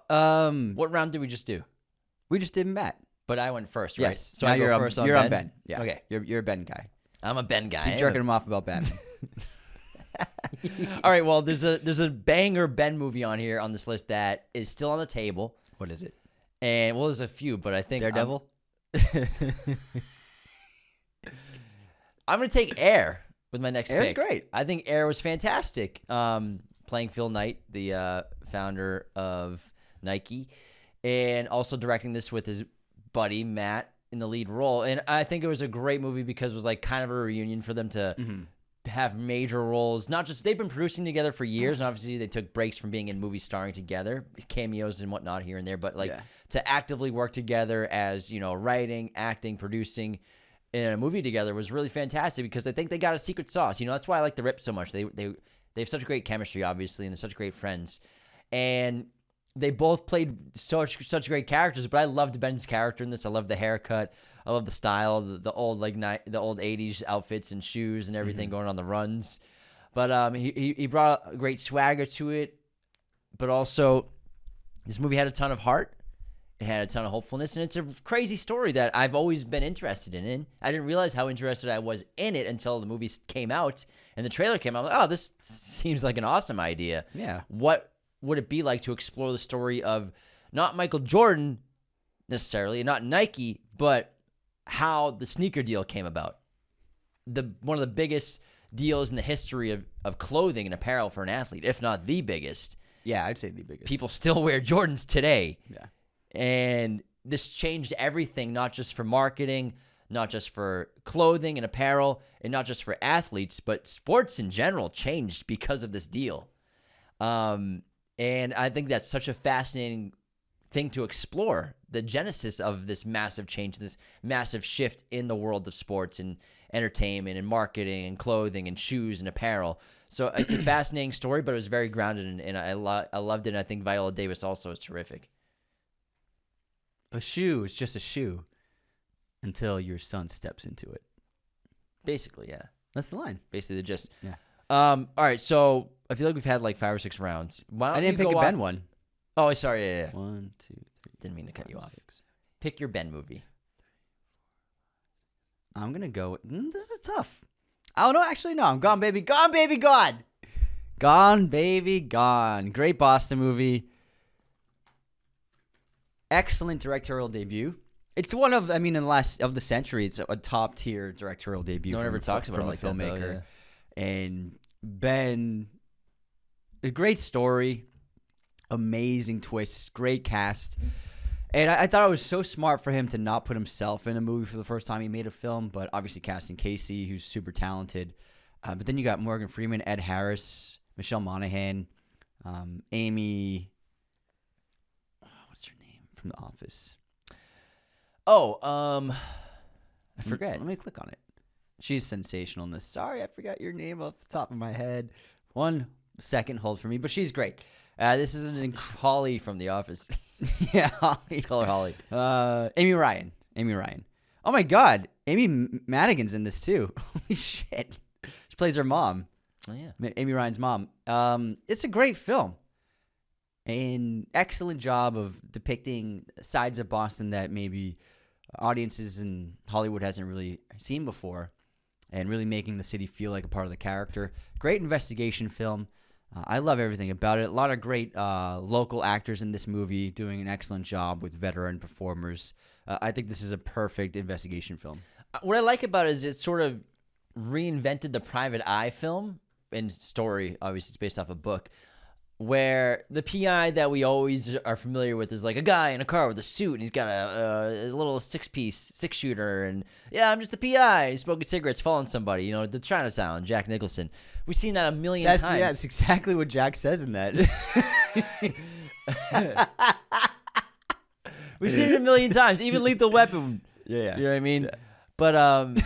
What round did we just do? We just did Matt. But I went first, right? Yes. So now you're first you're on Ben. Yeah. Okay. You're a Ben guy. I'm a Ben guy. Keep jerking him off about Ben. All right. Well, there's a banger Ben movie on here on this list that is still on the table. What is it? And there's a few, but I think Daredevil. I'm going to take Air with my next Air's pick. great. I think Air was fantastic. Playing Phil Knight, the founder of Nike, and also directing this with his buddy Matt in the lead role. And I think it was a great movie because it was like kind of a reunion for them to have major roles. Not just, they've been producing together for years, and obviously they took breaks from being in movies starring together, cameos and whatnot here and there, but to actively work together as, writing, acting, producing in a movie together was really fantastic because I think they got a secret sauce. That's why I like the Rip so much. They have such great chemistry, obviously, and they're such great friends. And they both played such great characters, but I loved Ben's character in this. I love the haircut. I love the style, the old the old 80s outfits and shoes and everything going on the runs. But he brought a great swagger to it. But also, this movie had a ton of heart. It had a ton of hopefulness, and it's a crazy story that I've always been interested in. I didn't realize how interested I was in it until the movie came out and the trailer came out. I'm like, oh, this seems like an awesome idea. Yeah. What would it be like to explore the story of not Michael Jordan necessarily, not Nike, but how the sneaker deal came about? One of the biggest deals in the history of clothing and apparel for an athlete, if not the biggest. Yeah, I'd say the biggest. People still wear Jordans today. Yeah. And this changed everything, not just for marketing, not just for clothing and apparel, and not just for athletes, but sports in general changed because of this deal. And I think that's such a fascinating thing to explore, the genesis of this massive change, this massive shift in the world of sports and entertainment and marketing and clothing and shoes and apparel. So it's a fascinating story, but it was very grounded, and I loved it, and I think Viola Davis also is terrific. A shoe is just a shoe until your son steps into it. Basically, yeah. That's the line. Basically, the gist. Yeah. All right, so I feel like we've had like 5 or 6 rounds. I didn't pick a Ben one. Oh, sorry. Yeah. 1, 2, 3. Didn't mean to cut you off. Pick your Ben movie. I'm going to go. This is tough. Oh, no, actually, no. I'm Gone, Baby. Gone, Baby, Gone. Gone, Baby, Gone. Great Boston movie. Excellent directorial debut. It's one of, I mean, in the last of the century, it's a top tier directorial debut. No one ever talks about it like a filmmaker. that, though, And Ben, a great story, amazing twists, great cast. And I thought it was so smart for him to not put himself in a movie for the first time he made a film, but obviously casting Casey, who's super talented. But then you got Morgan Freeman, Ed Harris, Michelle Monaghan, Amy, what's her name from The Office? I forget. Let me click on it. She's sensational in this. Sorry, I forgot your name off the top of my head. 1 second, hold for me, but she's great. This is Holly from The Office. Yeah, Holly. Let's call her Holly. Amy Ryan. Oh my God, Amy Madigan's in this too. Holy shit, she plays her mom. Oh yeah, Amy Ryan's mom. It's a great film. An excellent job of depicting sides of Boston that maybe audiences in Hollywood hasn't really seen before, and really making the city feel like a part of the character. Great investigation film. I love everything about it. A lot of great local actors in this movie doing an excellent job with veteran performers. I think this is a perfect investigation film. What I like about it is it sort of reinvented the private eye film and story. Obviously, it's based off a book, where the PI that we always are familiar with is like a guy in a car with a suit, and he's got a little six-shooter, and yeah, I'm just a PI. He's smoking cigarettes, following somebody. You know, the Chinatown, Jack Nicholson. We've seen that a million times. Yeah, that's exactly what Jack says in that. We've seen it a million times. Even Lethal Weapon. Yeah. You know what I mean? Yeah. But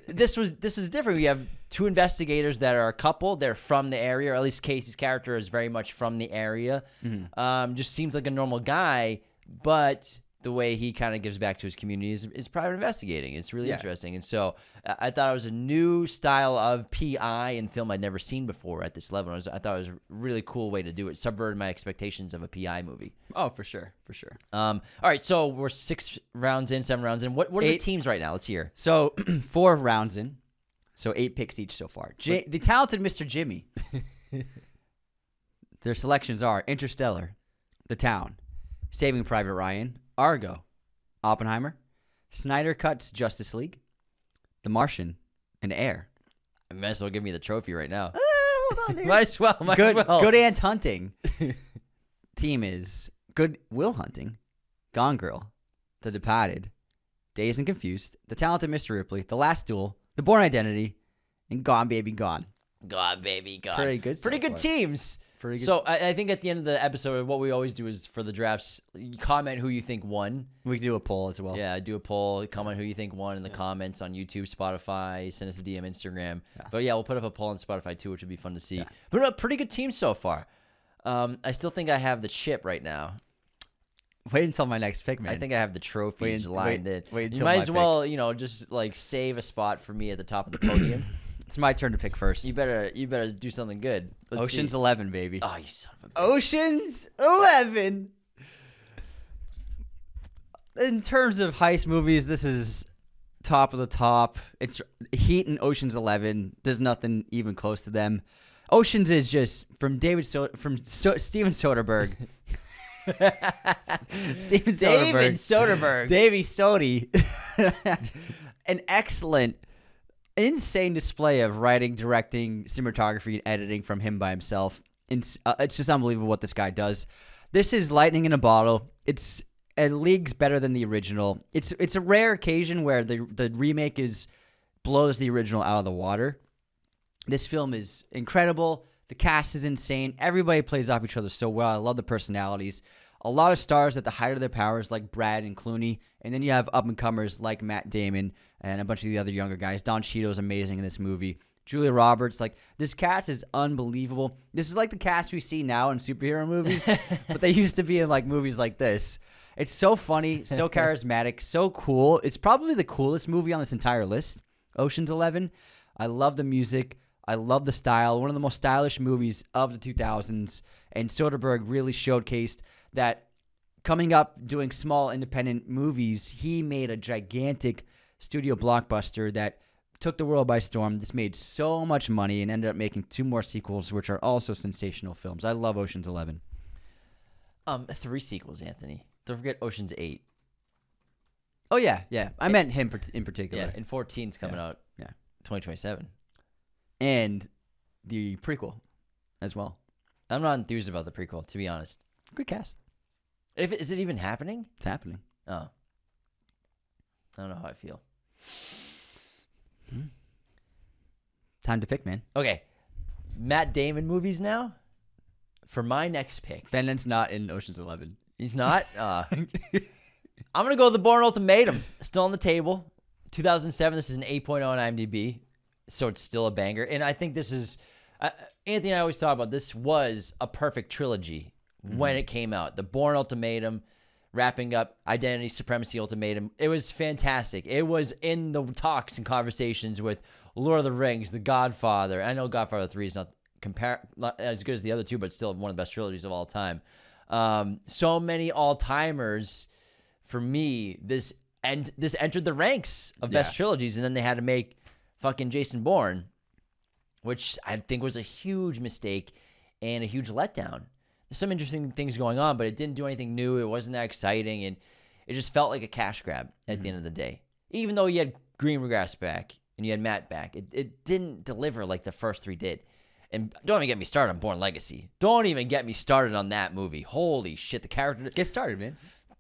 this is different. We have 2 investigators that are a couple. They're from the area, or at least Casey's character is very much from the area. Mm-hmm. Just seems like a normal guy, but the way he kind of gives back to his community is private investigating. It's really interesting. And so I thought it was a new style of PI in film I'd never seen before at this level. I thought it was a really cool way to do it. Subverted my expectations of a PI movie. Oh, for sure. All right, so we're 7 rounds in. What are the teams right now? Let's hear. So 4 rounds in. So 8 picks each so far. The talented Mr. Jimmy. Their selections are Interstellar, The Town, Saving Private Ryan, Argo, Oppenheimer, Snyder Cut's Justice League, The Martian, and Air. You might as well give me the trophy right now. Hold on, dude. Might as well. Good Ant Hunting. Team is Good Will Hunting, Gone Girl, The Departed, Dazed and Confused, The Talented Mr. Ripley, The Last Duel, The Bourne Identity, and Gone Baby Gone. Gone Baby Gone. Pretty good teams. Pretty good. So I think at the end of the episode, what we always do is for the drafts, you comment who you think won. We can do a poll as well. Yeah, do a poll. Comment who you think won in the comments on YouTube, Spotify. Send us a DM, Instagram. Yeah. But yeah, we'll put up a poll on Spotify too, which would be fun to see. Yeah. But a pretty good team so far. I still think I have the chip right now. Wait until my next pick, man. I think I have the trophies lined in. Wait you might as well, just like save a spot for me at the top of the podium. It's my turn to pick first. You better do something good. Ocean's 11, baby. Oh, you son of a bitch. Ocean's 11. In terms of heist movies, this is top of the top. It's Heat and Ocean's 11. There's nothing even close to them. Ocean's is just from Steven Soderbergh. David Soderbergh. Davey Sodi. An excellent, insane display of writing, directing, cinematography, and editing from him by himself. It's just unbelievable what this guy does. This is lightning in a bottle. It's a leagues better than the original. It's a rare occasion where the remake blows the original out of the water. This film is incredible. The cast is insane. Everybody plays off each other so well. I love the personalities. A lot of stars at the height of their powers, like Brad and Clooney. And then you have up-and-comers like Matt Damon and a bunch of the other younger guys. Don Cheadle's amazing in this movie. Julia Roberts. This cast is unbelievable. This is like the cast we see now in superhero movies, but they used to be in movies like this. It's so funny, so charismatic, so cool. It's probably the coolest movie on this entire list, Ocean's 11. I love the music. I love the style. One of the most stylish movies of the 2000s. And Soderbergh really showcased that coming up doing small independent movies, he made a gigantic studio blockbuster that took the world by storm. This made so much money and ended up making 2 more sequels, which are also sensational films. I love Ocean's 11. 3 sequels, Anthony. Don't forget Ocean's 8. Oh yeah. I meant him in particular. Yeah, and 14's coming out. Yeah. 2027. And the prequel as well. I'm not enthused about the prequel, to be honest. Good cast. Is it even happening? It's happening. Oh. I don't know how I feel. Time to pick, man. Okay. Matt Damon movies now? For my next pick. Bennett's not in Ocean's 11. He's not? I'm going to go with The Bourne Ultimatum. Still on the table. 2007. This is an 8.0 on IMDb. So it's still a banger. And I think this is... Anthony and I always talk about this was a perfect trilogy when it came out. The Bourne Ultimatum, wrapping up Identity Supremacy Ultimatum. It was fantastic. It was in the talks and conversations with Lord of the Rings, The Godfather. I know Godfather 3 is not as good as the other two, but still one of the best trilogies of all time. So many all-timers for me. This entered the ranks of best trilogies, and then they had to make fucking Jason Bourne, which I think was a huge mistake and a huge letdown. There's some interesting things going on, but it didn't do anything new. It wasn't that exciting, and it just felt like a cash grab at the end of the day. Even though you had Greengrass back and you had Matt back, it didn't deliver like the first three did. And don't even get me started on Bourne Legacy. Don't even get me started on that movie. Holy shit, the character... Get started, man.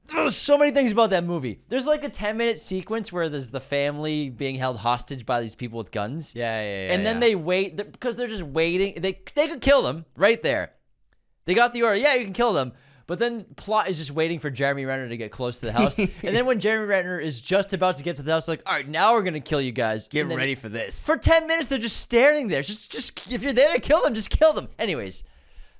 There's so many things about that movie. There's like a 10-minute sequence where there's the family being held hostage by these people with guns. Yeah. And then they wait because they're just waiting. They could kill them right there. They got the order. Yeah, you can kill them. But then plot is just waiting for Jeremy Renner to get close to the house. And then when Jeremy Renner is just about to get to the house, like, all right, now we're going to kill you guys. Get ready for this. For 10 minutes, they're just standing there. Just if you're there to kill them, just kill them. Anyways,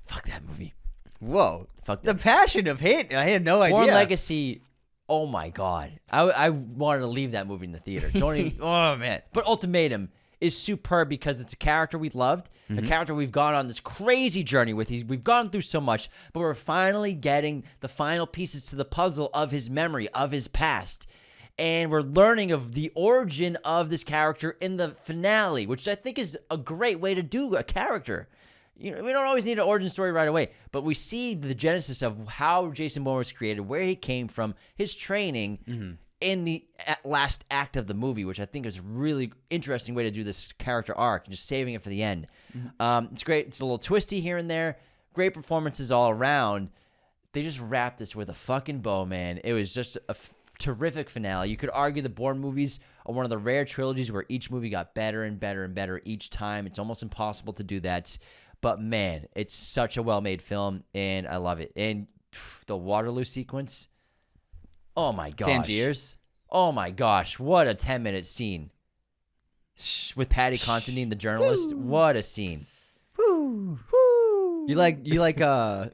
fuck that movie. Whoa. Fuck the that. passion of hate. I had no idea. Bourne Legacy, oh my God. I wanted to leave that movie in the theater. Don't even, oh man. But Ultimatum is superb because it's a character we loved, a character we've gone on this crazy journey with. We've gone through so much, but we're finally getting the final pieces to the puzzle of his memory, of his past. And we're learning of the origin of this character in the finale, which I think is a great way to do a character. You know, we don't always need an origin story right away, but we see the genesis of how Jason Bourne was created, where he came from, his training in the last act of the movie, which I think is a really interesting way to do this character arc, just saving it for the end. It's great. It's a little twisty here and there. Great performances all around. They just wrapped this with a fucking bow, man. It was just a terrific finale. You could argue the Bourne movies are one of the rare trilogies where each movie got better and better and better each time. It's almost impossible to do that. But man, it's such a well-made film, and I love it. And the Waterloo sequence, oh my gosh. Tangiers. Oh my gosh, what a 10-minute scene. With Patty Considine, the journalist. Woo. What a scene. Woo. Woo. You like Daniel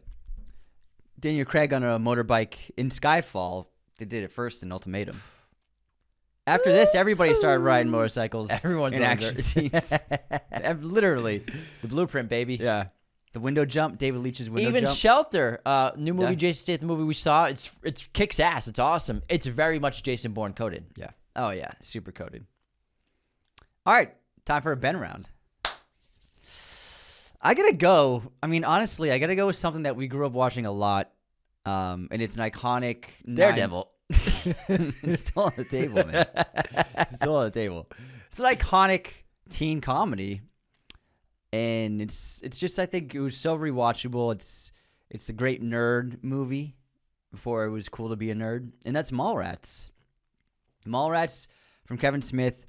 Craig on a motorbike in Skyfall. They did it first in Ultimatum. After this, everybody started riding motorcycles. Everyone's in action scenes. Literally. The blueprint, baby. Yeah. The window jump, David Leitch's window jump. Even Shelter, new movie, Jason Statham movie we saw. It's kicks ass. It's awesome. It's very much Jason Bourne coded. Yeah. Oh, yeah. Super coded. All right. Time for a Ben round. I got to go. I mean, honestly, I got to go with something that we grew up watching a lot. And it's an iconic... Daredevil. It's still on the table, man. It's still on the table. It's an iconic teen comedy, and it's just, I think it was so rewatchable. It's a great nerd movie before it was cool to be a nerd, and that's Mallrats. Mallrats from Kevin Smith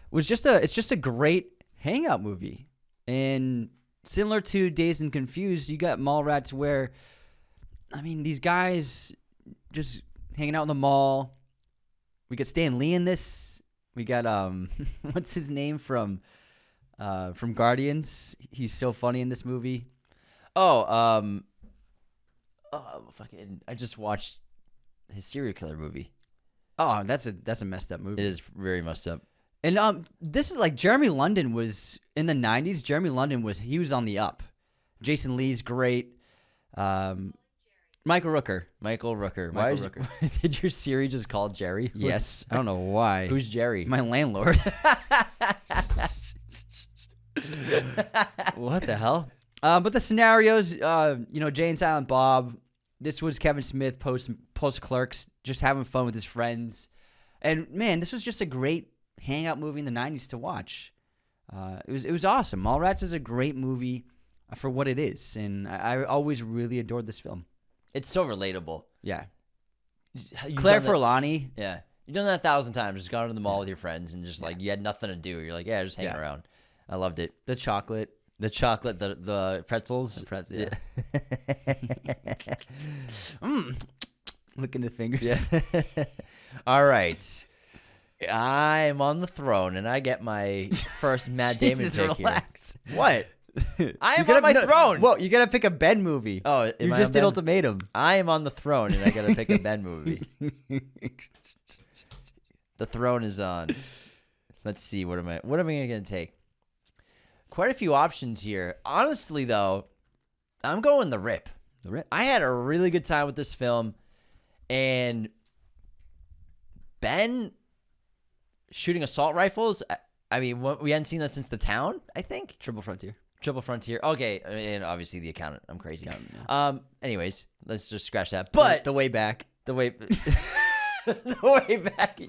was just a great hangout movie, and similar to Dazed and Confused, you got Mallrats where, I mean, these guys just hanging out in the mall. We got Stan Lee in this. We got what's his name from Guardians? He's so funny in this movie. Fucking! I just watched his serial killer movie. Oh, that's a messed up movie. It is very messed up. And this is like Jeremy London was in the 90s. Jeremy London was on the up. Jason Lee's great. Michael Rooker. Why did your Siri just call Jerry? Yes. I don't know why. Who's Jerry? My landlord. What the hell? But the scenarios, Jay and Silent Bob. This was Kevin Smith post Clerks, just having fun with his friends. And man, this was just a great hangout movie in the 90s to watch. It was awesome. Mallrats is a great movie for what it is, and I always really adored this film. It's so relatable. Yeah. You've Claire done that- Forlani. Yeah. You've done that 1,000 times. Just gone to the mall with your friends and just like you had nothing to do. You're like, yeah, just hang around. I loved it. The chocolate. The chocolate, the pretzels. Yeah. Licking the fingers. Yeah. All right. I'm on the throne, and I get my first Matt Damon Jesus, pick relax. here. What? I am on my throne. Whoa, you gotta pick a Ben movie. Oh, you just did Ultimatum. I am on the throne, and I gotta pick a Ben movie. The throne is on. Let's see. What am I gonna take? Quite a few options here. Honestly, though, I'm going The Rip. The Rip. I had a really good time with this film, and Ben shooting assault rifles. I mean, we hadn't seen that since The Town, I think. Triple Frontier. Okay, and obviously The Accountant. I'm crazy. Yeah. Anyways, let's just scratch that. But the way back. the way the way back.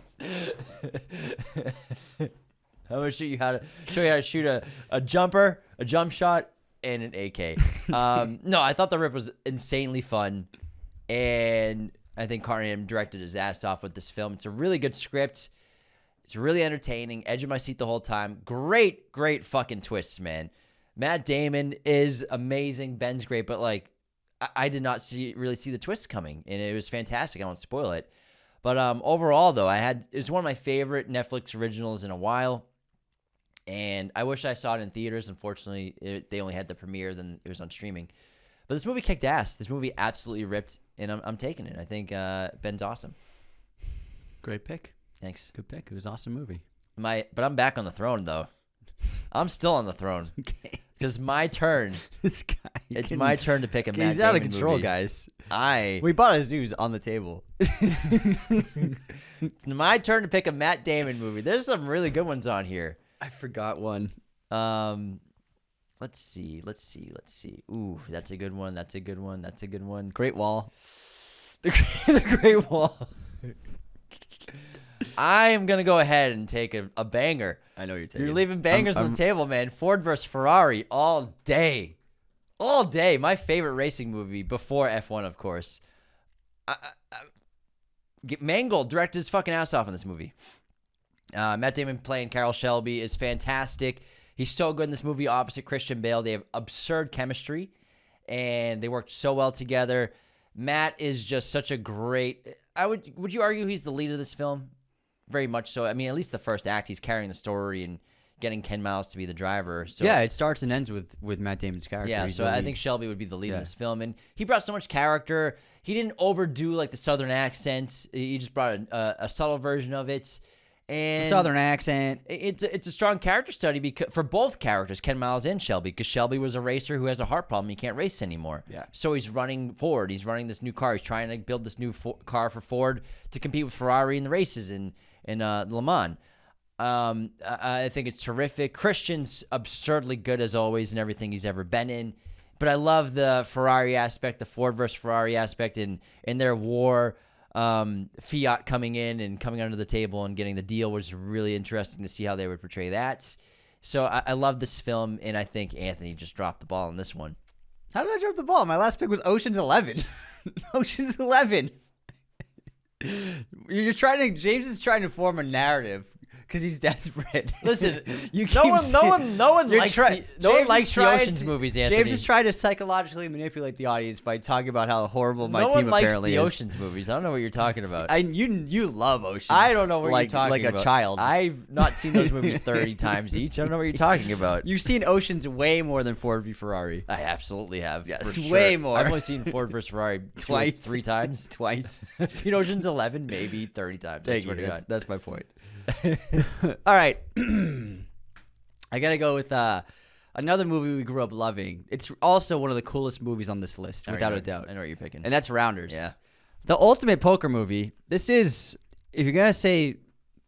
I'm gonna show you how to shoot a jumper, a jump shot, and an AK. No, I thought The Rip was insanely fun, and I think Carnahan directed his ass off with this film. It's a really good script. It's really entertaining. Edge of my seat the whole time. Great fucking twists, man. Matt Damon is amazing. Ben's great, but like I did not really see the twist coming, and it was fantastic. I won't spoil it. But overall, though, it was one of my favorite Netflix originals in a while, and I wish I saw it in theaters. Unfortunately, they only had the premiere, then it was on streaming. But this movie kicked ass. This movie absolutely ripped, and I'm taking it. I think Ben's awesome. Great pick. Thanks. Good pick. It was an awesome movie. But I'm back on the throne, though. I'm still on the throne. Okay. Because my turn. This guy. It's my turn to pick a Matt Damon He's out of control, movie. guys. We We bought a Zeus on the table. It's my turn to pick a Matt Damon movie. There's some really good ones on here. I forgot one. Let's see. Ooh, that's a good one. Great Wall. The Great Wall. I am gonna go ahead and take a banger. I know you're taking. You're leaving bangers on the table, man. Ford versus Ferrari all day. My favorite racing movie before F1, of course. Mangold directed his fucking ass off in this movie. Matt Damon playing Carroll Shelby is fantastic. He's so good in this movie opposite Christian Bale. They have absurd chemistry, and they worked so well together. Matt is just such a great... Would you argue he's the lead of this film? Very much so. I mean, at least the first act, he's carrying the story and getting Ken Miles to be the driver. So yeah, it starts and ends with Matt Damon's character. Yeah, so I think Shelby would be the lead in this film. And he brought so much character. He didn't overdo like the Southern accent. He just brought a subtle version of it. And Southern accent. It's a strong character study for both characters, Ken Miles and Shelby, because Shelby was a racer who has a heart problem. He can't race anymore. Yeah. So he's running Ford. He's running this new car. He's trying to build this new car for Ford to compete with Ferrari in the races in Le Mans. I think it's terrific. Christian's absurdly good as always in everything he's ever been in. But I love the Ferrari aspect, the Ford versus Ferrari aspect in their war. Fiat coming in and coming under the table and getting the deal was really interesting to see how they would portray that. So I love this film, and I think Anthony just dropped the ball on this one. How did I drop the ball? My last pick was Ocean's 11. Ocean's 11. James is trying to form a narrative because he's desperate. Listen, no one likes the Ocean's movies, Anthony. James is trying to psychologically manipulate the audience by talking about how horrible my team apparently is. No one likes the Ocean's movies. I don't know what you're talking about. You love Ocean's. I don't know what you're talking about. Like a child. I've not seen those movies 30 times each. I don't know what you're talking about. You've seen Ocean's way more than Ford v Ferrari. I absolutely have. Yes, for way sure. more. I've only seen Ford vs. Ferrari twice, 3 times. Twice. I've seen Ocean's 11 maybe 30 times. Thank you. That's my point. All right. I got to go with another movie we grew up loving. It's also one of the coolest movies on this list, without a doubt. I know what you're picking. And that's Rounders. Yeah. The ultimate poker movie. This is, if you're going to say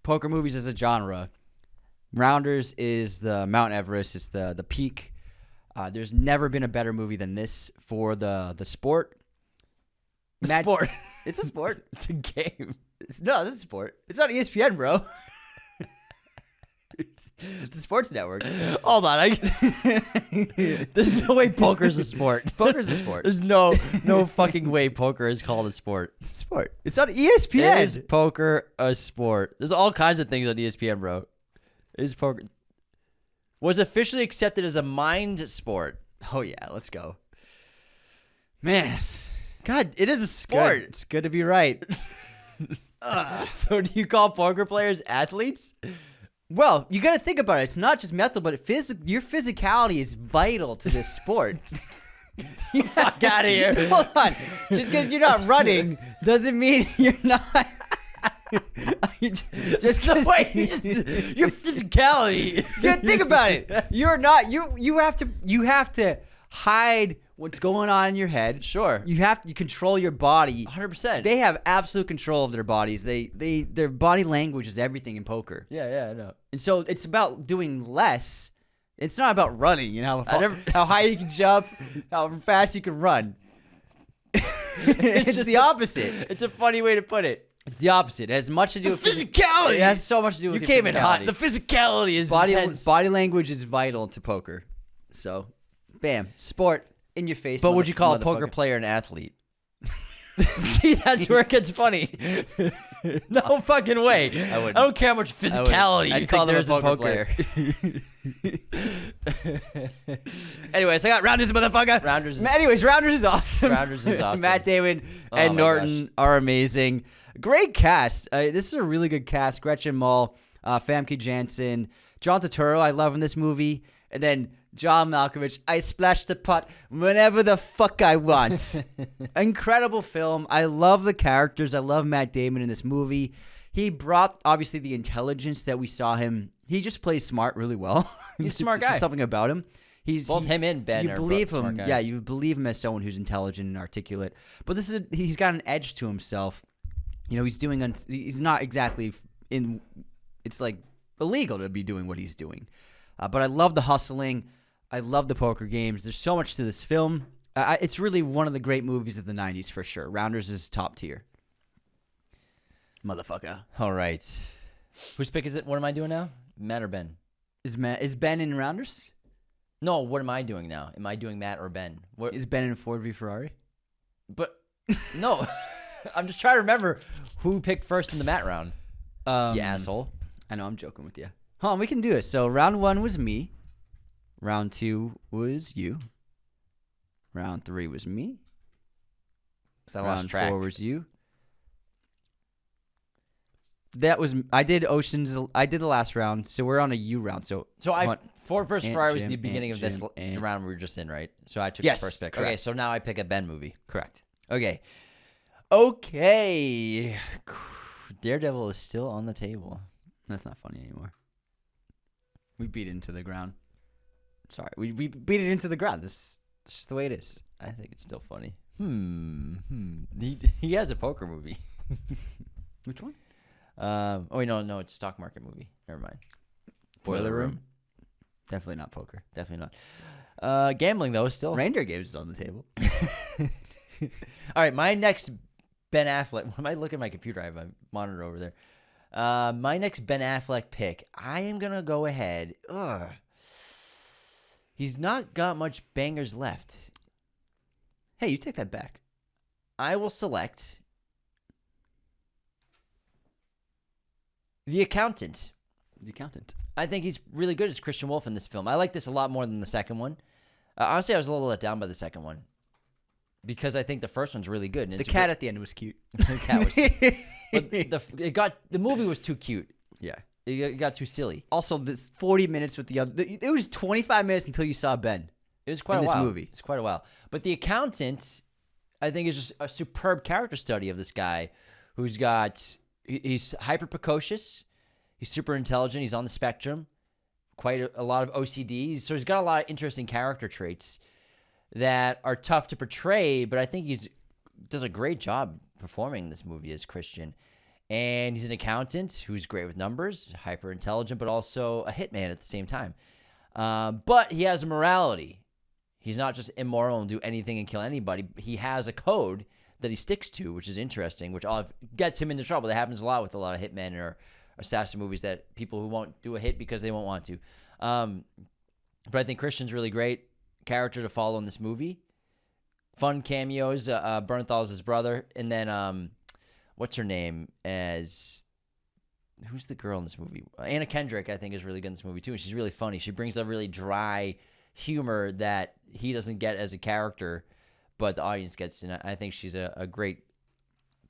poker movies as a genre, Rounders is the Mount Everest. It's the peak. There's never been a better movie than this for the sport. Sport. It's a sport. It's a game. No, it's a sport. It's not ESPN, bro. It's a sports network. Hold on. There's no way poker's a sport. Poker's a sport. There's no fucking way poker is called a sport. It's a sport. It's on ESPN. Is poker a sport? There's all kinds of things on ESPN, bro. Is poker was officially accepted as a mind sport? Oh yeah, let's go. Man, God, it is a sport. it's good to be right. So do you call poker players athletes? Well, you got to think about it. It's not just mental, but your physicality is vital to this sport. You fuck out of here. Hold on. Just because you're not running doesn't mean you're not. Just No, wait, your physicality. You got to think about it. You're not. You have to hide what's going on in your head. Sure. You control your body. 100%. They have absolute control of their bodies. Their body language is everything in poker. Yeah, I know. And so it's about doing less. It's not about running, how high you can jump, how fast you can run. It's just the opposite. It's a funny way to put it. It's the opposite. It has much to do with physicality. It has so much to do with you your came in hot. physicality. The physicality is intense. Body language is vital to poker. So, bam, sport in your face. But would you call a poker player an athlete? See, that's where it gets funny. No fucking way. I wouldn't. I don't care how much physicality I'd you call think them there's in player. Anyways, I got Rounders, motherfucker. Rounders is awesome. Rounders is awesome. Matt Damon and Norton are amazing. Great cast. This is a really good cast. Gretchen Mol, Famke Janssen, John Turturro. I love in this movie, and then John Malkovich. I splash the pot whenever the fuck I want. Incredible film. I love the characters. I love Matt Damon in this movie. He brought obviously the intelligence that we saw him. He just plays smart really well. He's a smart guy. There's something about him. Him and Ben. You are believe both him. smart guys. Yeah, you believe him as someone who's intelligent and articulate. But he's got an edge to himself. He's not exactly in. It's like illegal to be doing what he's doing. But I love the hustling. I love the poker games. There's so much to this film. It's really one of the great movies of the 90s for sure. Rounders is top tier. Motherfucker. All right. Whose pick is it? What am I doing now? Matt or Ben? Is Ben in Rounders? No, what am I doing now? Am I doing Matt or Ben? What is Ben in Ford v Ferrari? But no. I'm just trying to remember who picked first in the Matt round. You asshole. I know, I'm joking with you. Hold on, we can do it. So round 1 was me. Round 2 was you. Round 3 was me. I lost track. Round 4 was you. I did the last round, so we're on a you round. So Ford versus Ferrari was the Jim, beginning of this Jim, round we were just in, right? So I took Yes, the first pick. correct. Okay, so now I pick a Ben movie. Correct. Okay. Daredevil is still on the table. That's not funny anymore. We beat it into the ground. Sorry, we beat it into the ground. It's just the way it is. I think it's still funny. He has a poker movie. Which one? Oh wait, no, it's stock market movie. Never mind. Boiler Room. Definitely not poker. Definitely not. Gambling though is still. Reindeer games is on the table. All right, my next Ben Affleck. When I look at my computer, I have a monitor over there. My next Ben Affleck pick. I am gonna go ahead. He's not got much bangers left. Hey, you take that back. I will select The Accountant. The Accountant. I think he's really good as Christian Wolf in this film. I like this a lot more than the second one. Honestly, I was a little let down by the second one because I think the first one's really good. And the cat at the end was cute. The cat was cute. But the movie was too cute. Yeah. It got too silly. Also, this 40 minutes with the other. It was 25 minutes until you saw Ben. It was quite a while. It's quite a while. But The Accountant, I think, is just a superb character study of this guy who's got. He's hyper precocious. He's super intelligent. He's on the spectrum. Quite a lot of OCD. So he's got a lot of interesting character traits that are tough to portray, but I think he does a great job performing this movie as Christian. And he's an accountant who's great with numbers, hyper intelligent, but also a hitman at the same time. But he has a morality. He's not just immoral and do anything and kill anybody. He has a code that he sticks to, which is interesting, which gets him into trouble. That happens a lot with a lot of hitmen or assassin movies, that people who won't do a hit because they won't want to. But I think Christian's really great character to follow in this movie. Fun cameos. Bernthal's his brother. And then, what's her name who's the girl in this movie? Anna Kendrick, I think, is really good in this movie, too. And she's really funny. She brings a really dry humor that he doesn't get as a character, but the audience gets. And I think she's a great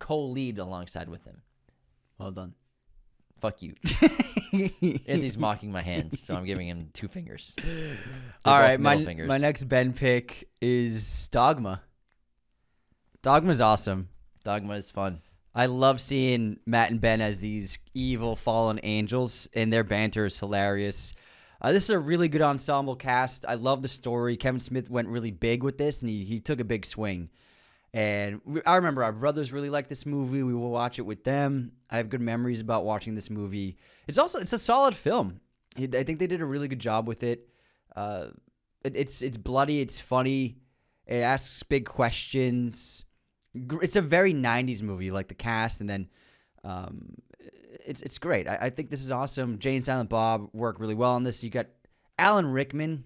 co-lead alongside with him. Well done. Fuck you. Anthony's mocking my hands, so I'm giving him 2 fingers. All right, my next Ben pick is Dogma. Dogma's awesome. Dogma is fun. I love seeing Matt and Ben as these evil fallen angels, and their banter is hilarious. This is a really good ensemble cast. I love the story. Kevin Smith went really big with this, and he took a big swing. And I remember our brothers really liked this movie. We will watch it with them. I have good memories about watching this movie. It's a solid film. I think they did a really good job with it. It's bloody. It's funny. It asks big questions. It's a very 90s movie, like the cast, and then it's great. I think this is awesome. Jay and Silent Bob work really well on this. You got Alan Rickman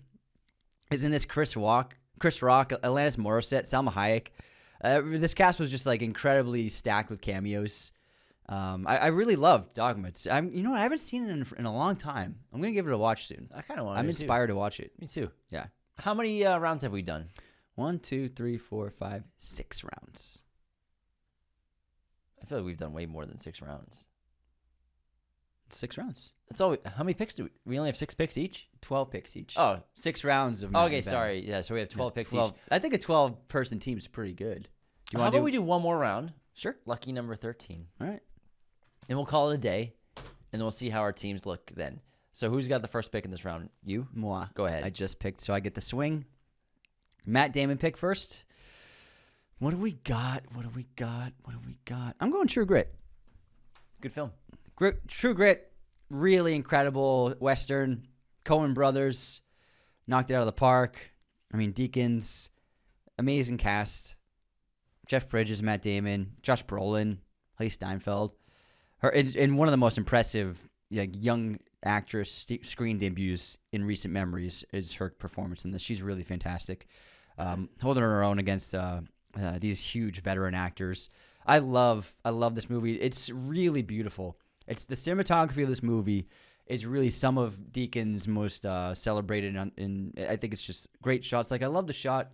is in this. Chris Rock, Alanis Morissette, Salma Hayek. This cast was just like incredibly stacked with cameos. I really loved Dogma. I haven't seen it in a long time. I'm gonna give it a watch soon. I kind of want. I'm inspired to watch it. Me too. Yeah. How many rounds have we done? 1, 2, 3, 4, 5, 6 rounds. I feel like we've done way more than 6 rounds. 6 rounds. That's all. How many picks do we only have 6 picks each? 12 picks each. Oh, 6 rounds of. Okay, sorry. Yeah, so we have 12 picks 12. each. I think a 12-person team is pretty good. How about we do one more round? Sure. Lucky number 13. All right. And we'll call it a day, and we'll see how our teams look then. So who's got the first pick in this round? You? Moi. Go ahead. I just picked, so I get the swing. Matt Damon pick first. What do we got? I'm going True Grit. Good film. True Grit, really incredible Western. Coen brothers knocked it out of the park. I mean, Deakins, amazing cast. Jeff Bridges, Matt Damon, Josh Brolin, Haley Steinfeld. And one of the most impressive young actress screen debuts in recent memories is her performance in this. She's really fantastic. Holding her own against these huge veteran actors. I love this movie. It's really beautiful. It's the cinematography of this movie is really some of Deakins' most celebrated. I think it's just great shots. Like, I love the shot.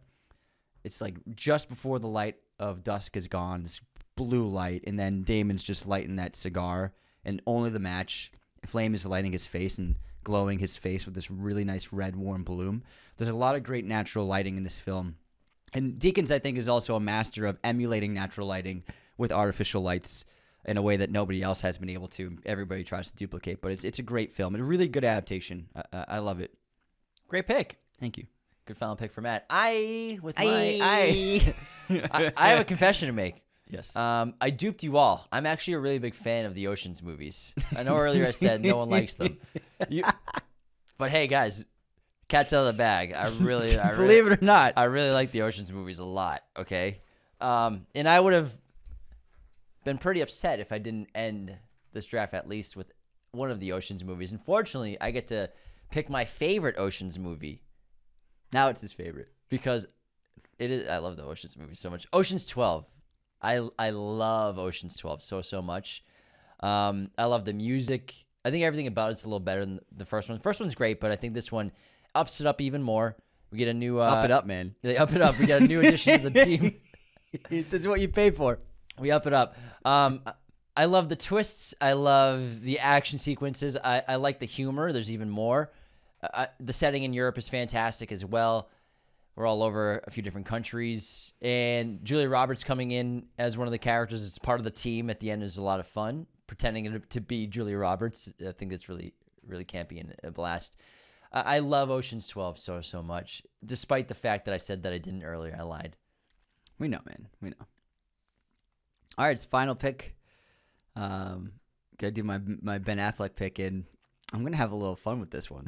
It's like just before the light of dusk is gone, this blue light, and then Damon's just lighting that cigar, and only the match flame is lighting his face and glowing his face with this really nice red warm bloom. There's a lot of great natural lighting in this film. And Deakins, I think, is also a master of emulating natural lighting with artificial lights in a way that nobody else has been able to. Everybody tries to duplicate, but it's a great film. It's a really good adaptation. I love it. Great pick. Thank you. Good final pick for Matt. I have a confession to make. Yes. I duped you all. I'm actually a really big fan of the Ocean's movies. I know earlier I said no one likes them. But hey, guys, cat's out of the bag. I really Believe it or not, I really like the Ocean's movies a lot. Okay. And I would have been pretty upset if I didn't end this draft at least with one of the Ocean's movies. Unfortunately, I get to pick my favorite Ocean's movie. now it's his favorite. Because it is. I love the Ocean's movies so much. Ocean's 12. I love Ocean's 12 so much. I love the music. I think everything about it's a little better than the first one. The first one's great, but I think this one ups it up even more. We get a new up it up, man. They up it up. We got a new addition to the team. This is what you pay for. We up it up. I love the twists. I love the action sequences. I like the humor. There's even more. The setting in Europe is fantastic as well. We're all over a few different countries. And Julia Roberts coming in as one of the characters. It's part of the team at the end is a lot of fun. Pretending to be Julia Roberts. I think that's really, really campy and a blast. I love Ocean's 12 so much. Despite the fact that I said that I didn't earlier. I lied. We know, man. We know. All right, it's final pick. Gotta do my Ben Affleck pick, and I'm gonna have a little fun with this one.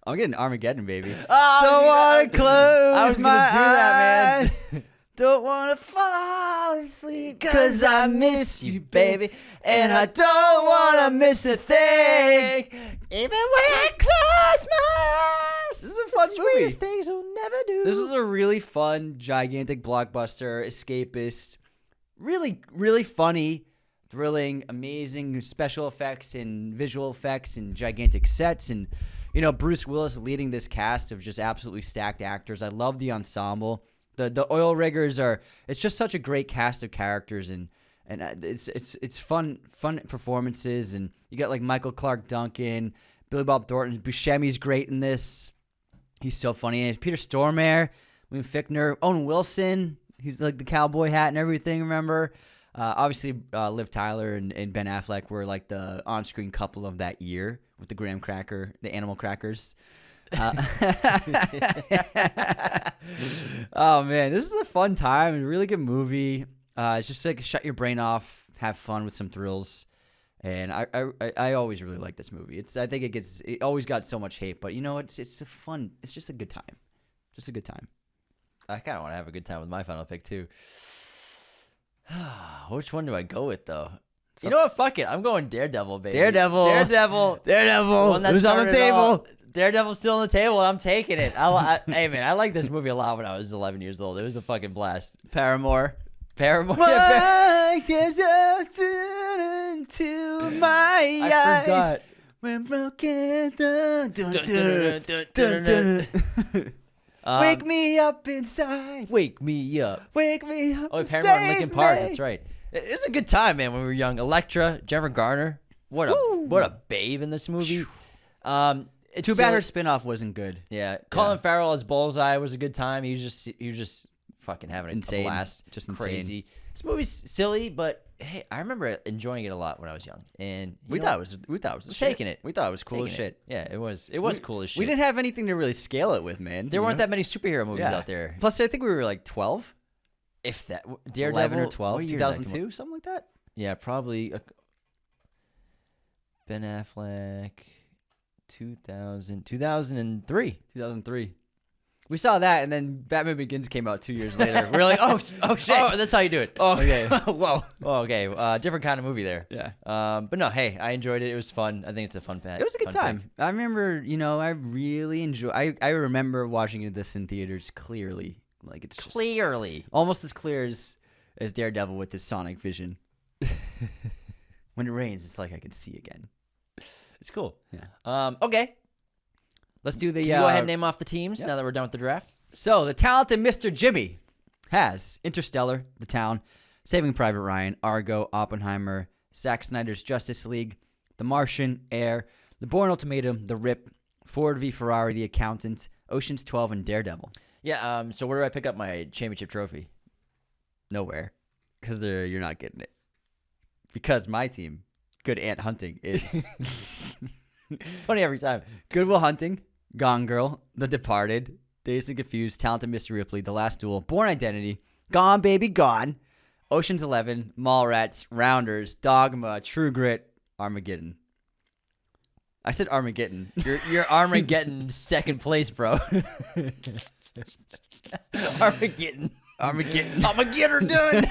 I'm getting Armageddon, baby. Oh, don't want to close I was my gonna do that, eyes. man. Don't wanna fall asleep 'cause I miss you, baby, and I don't wanna miss a thing, even when I close my eyes. This is a fun movie. Things we'll never do. This is a really fun, gigantic blockbuster, escapist, really, really funny, thrilling, amazing special effects and visual effects and gigantic sets, and Bruce Willis leading this cast of just absolutely stacked actors. I love the ensemble. The oil riggers it's just such a great cast of characters, and it's fun performances, and you got like Michael Clark Duncan, Billy Bob Thornton, Buscemi's great in this. He's so funny. And Peter Stormare, William Fichtner, Owen Wilson. He's like the cowboy hat and everything. Remember, obviously Liv Tyler and Ben Affleck were like the on-screen couple of that year with the graham cracker, the animal crackers. Oh man, this is a fun time. A really good movie. It's just like shut your brain off, have fun with some thrills, and I always really like this movie. I think it always got so much hate, but it's a fun. It's just a good time. Just a good time. I kind of want to have a good time with my final pick too. Which one do I go with though? You know what? Fuck it. I'm going Daredevil, baby. Daredevil. One that Who's on the table? Daredevil's still on the table, and I'm taking it. Hey, man, I liked this movie a lot when I was 11 years old. It was a fucking blast. Paramore. Why does it turn into my eyes? I forgot. When broken. Wake me up inside. Wake me up. Wake me up. Oh, Paramore and Linkin Park. That's right. It was a good time, man, when we were young. Elektra, Jennifer Garner. What a babe in this movie. Too bad her spinoff wasn't good. Yeah, Colin Farrell as Bullseye was a good time. He was just fucking having a blast. Just crazy. insane. This movie's silly, but hey, I remember enjoying it a lot when I was young, and we thought it was taking it. We thought it was cool as shit. Yeah, it was cool as shit. We didn't have anything to really scale it with, man. There weren't that many superhero movies out there. Plus, I think we were like 12. If that, Daredevil, 11 or 12, 2002, something like that. Yeah, probably. Ben Affleck, 2003. We saw that, and then Batman Begins came out 2 years later. We're like, oh shit. Oh, that's how you do it. Oh, okay. Whoa. Oh, okay. Different kind of movie there. Yeah. But no, hey, I enjoyed it. It was fun. I think it's a fun pack. It was a good time. Pick. I remember, I really enjoyed. I remember watching this in theaters clearly. Like it's clearly almost as clear as Daredevil with his sonic vision. When it rains, it's like I can see again. It's cool. Yeah. Okay. Let's do the. Can you go ahead and name off the teams now that we're done with the draft. So the talented Mr. Jimmy has Interstellar, The Town, Saving Private Ryan, Argo, Oppenheimer, Zack Snyder's Justice League, The Martian, Air, The Bourne Ultimatum, The Rip, Ford v Ferrari, The Accountant, Ocean's 12, and Daredevil. Yeah. So where do I pick up my championship trophy? Nowhere, because you're not getting it. Because my team, Good Ant Hunting, is funny every time. Good Will Hunting, Gone Girl, The Departed, Dazed and Confused, Talented Mr. Ripley, The Last Duel, Bourne Identity, Gone Baby Gone, Ocean's 11, Mallrats, Rounders, Dogma, True Grit, Armageddon. I said Armageddon. You're Armageddon second place, bro. Armageddon. I'm gonna get her done.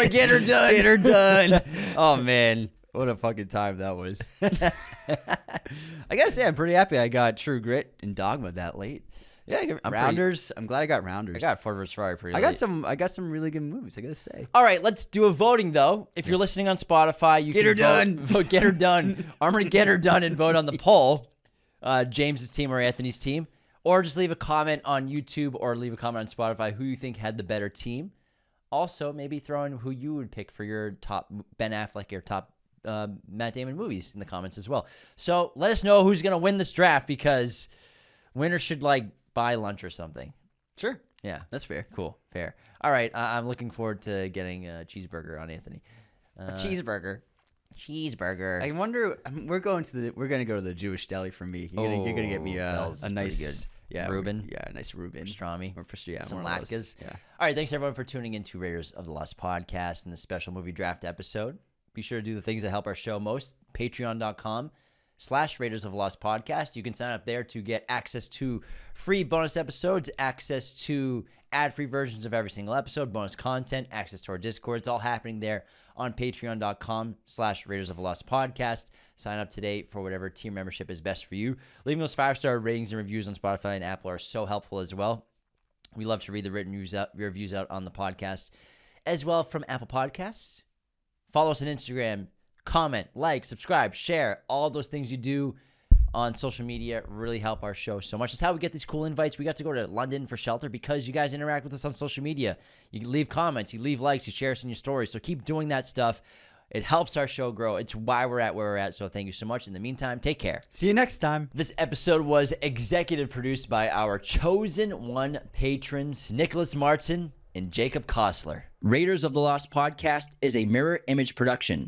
Get her done. Oh man, what a fucking time that was. I gotta say, I'm pretty happy I got True Grit and Dogma that late. Yeah, Rounders. I'm glad I got Rounders. I got Ford vs Ferrari pretty late. I got some really good movies. I gotta say. All right, let's do a voting though. If you're listening on Spotify, you can vote. Get her done. I'm gonna get her done and vote on the poll. James's team or Anthony's team. Or just leave a comment on YouTube or leave a comment on Spotify who you think had the better team. Also, maybe throw in who you would pick for your top Ben Affleck or top Matt Damon movies in the comments as well. So let us know who's going to win this draft because winners should buy lunch or something. Sure. Yeah. That's fair. Cool. Fair. All right. I'm looking forward to getting a cheeseburger on Anthony. A cheeseburger. Cheeseburger. I wonder. We're gonna go to the Jewish deli for me. You're gonna get me a nice Reuben. A nice Reuben pastrami or some latkes. Yeah. All right. Thanks everyone for tuning in to Raiders of the Lost podcast and the special movie draft episode. Be sure to do the things that help our show most. Patreon.com/Raiders of the Lost podcast. You can sign up there to get access to free bonus episodes, access to ad-free versions of every single episode, bonus content, access to our Discord. It's all happening there on patreon.com/Raiders of the Lost Podcast. Sign up today for whatever tier membership is best for you. Leaving those 5-star ratings and reviews on Spotify and Apple are so helpful as well. We love to read the written reviews out on the podcast as well from Apple Podcasts. Follow us on Instagram, comment, like, subscribe, share. All those things you do on social media really help our show so much. It's how we get these cool invites. We got to go to London for shelter because you guys interact with us on social media. You leave comments, you leave likes, you share us in your stories. So keep doing that stuff. It helps our show grow. It's why we're at where we're at. So thank you so much. In the meantime, take care. See you next time. This episode was executive produced by our chosen one patrons, Nicholas Martin and Jacob Kossler. Raiders of the Lost Podcast is a Mirror Image production.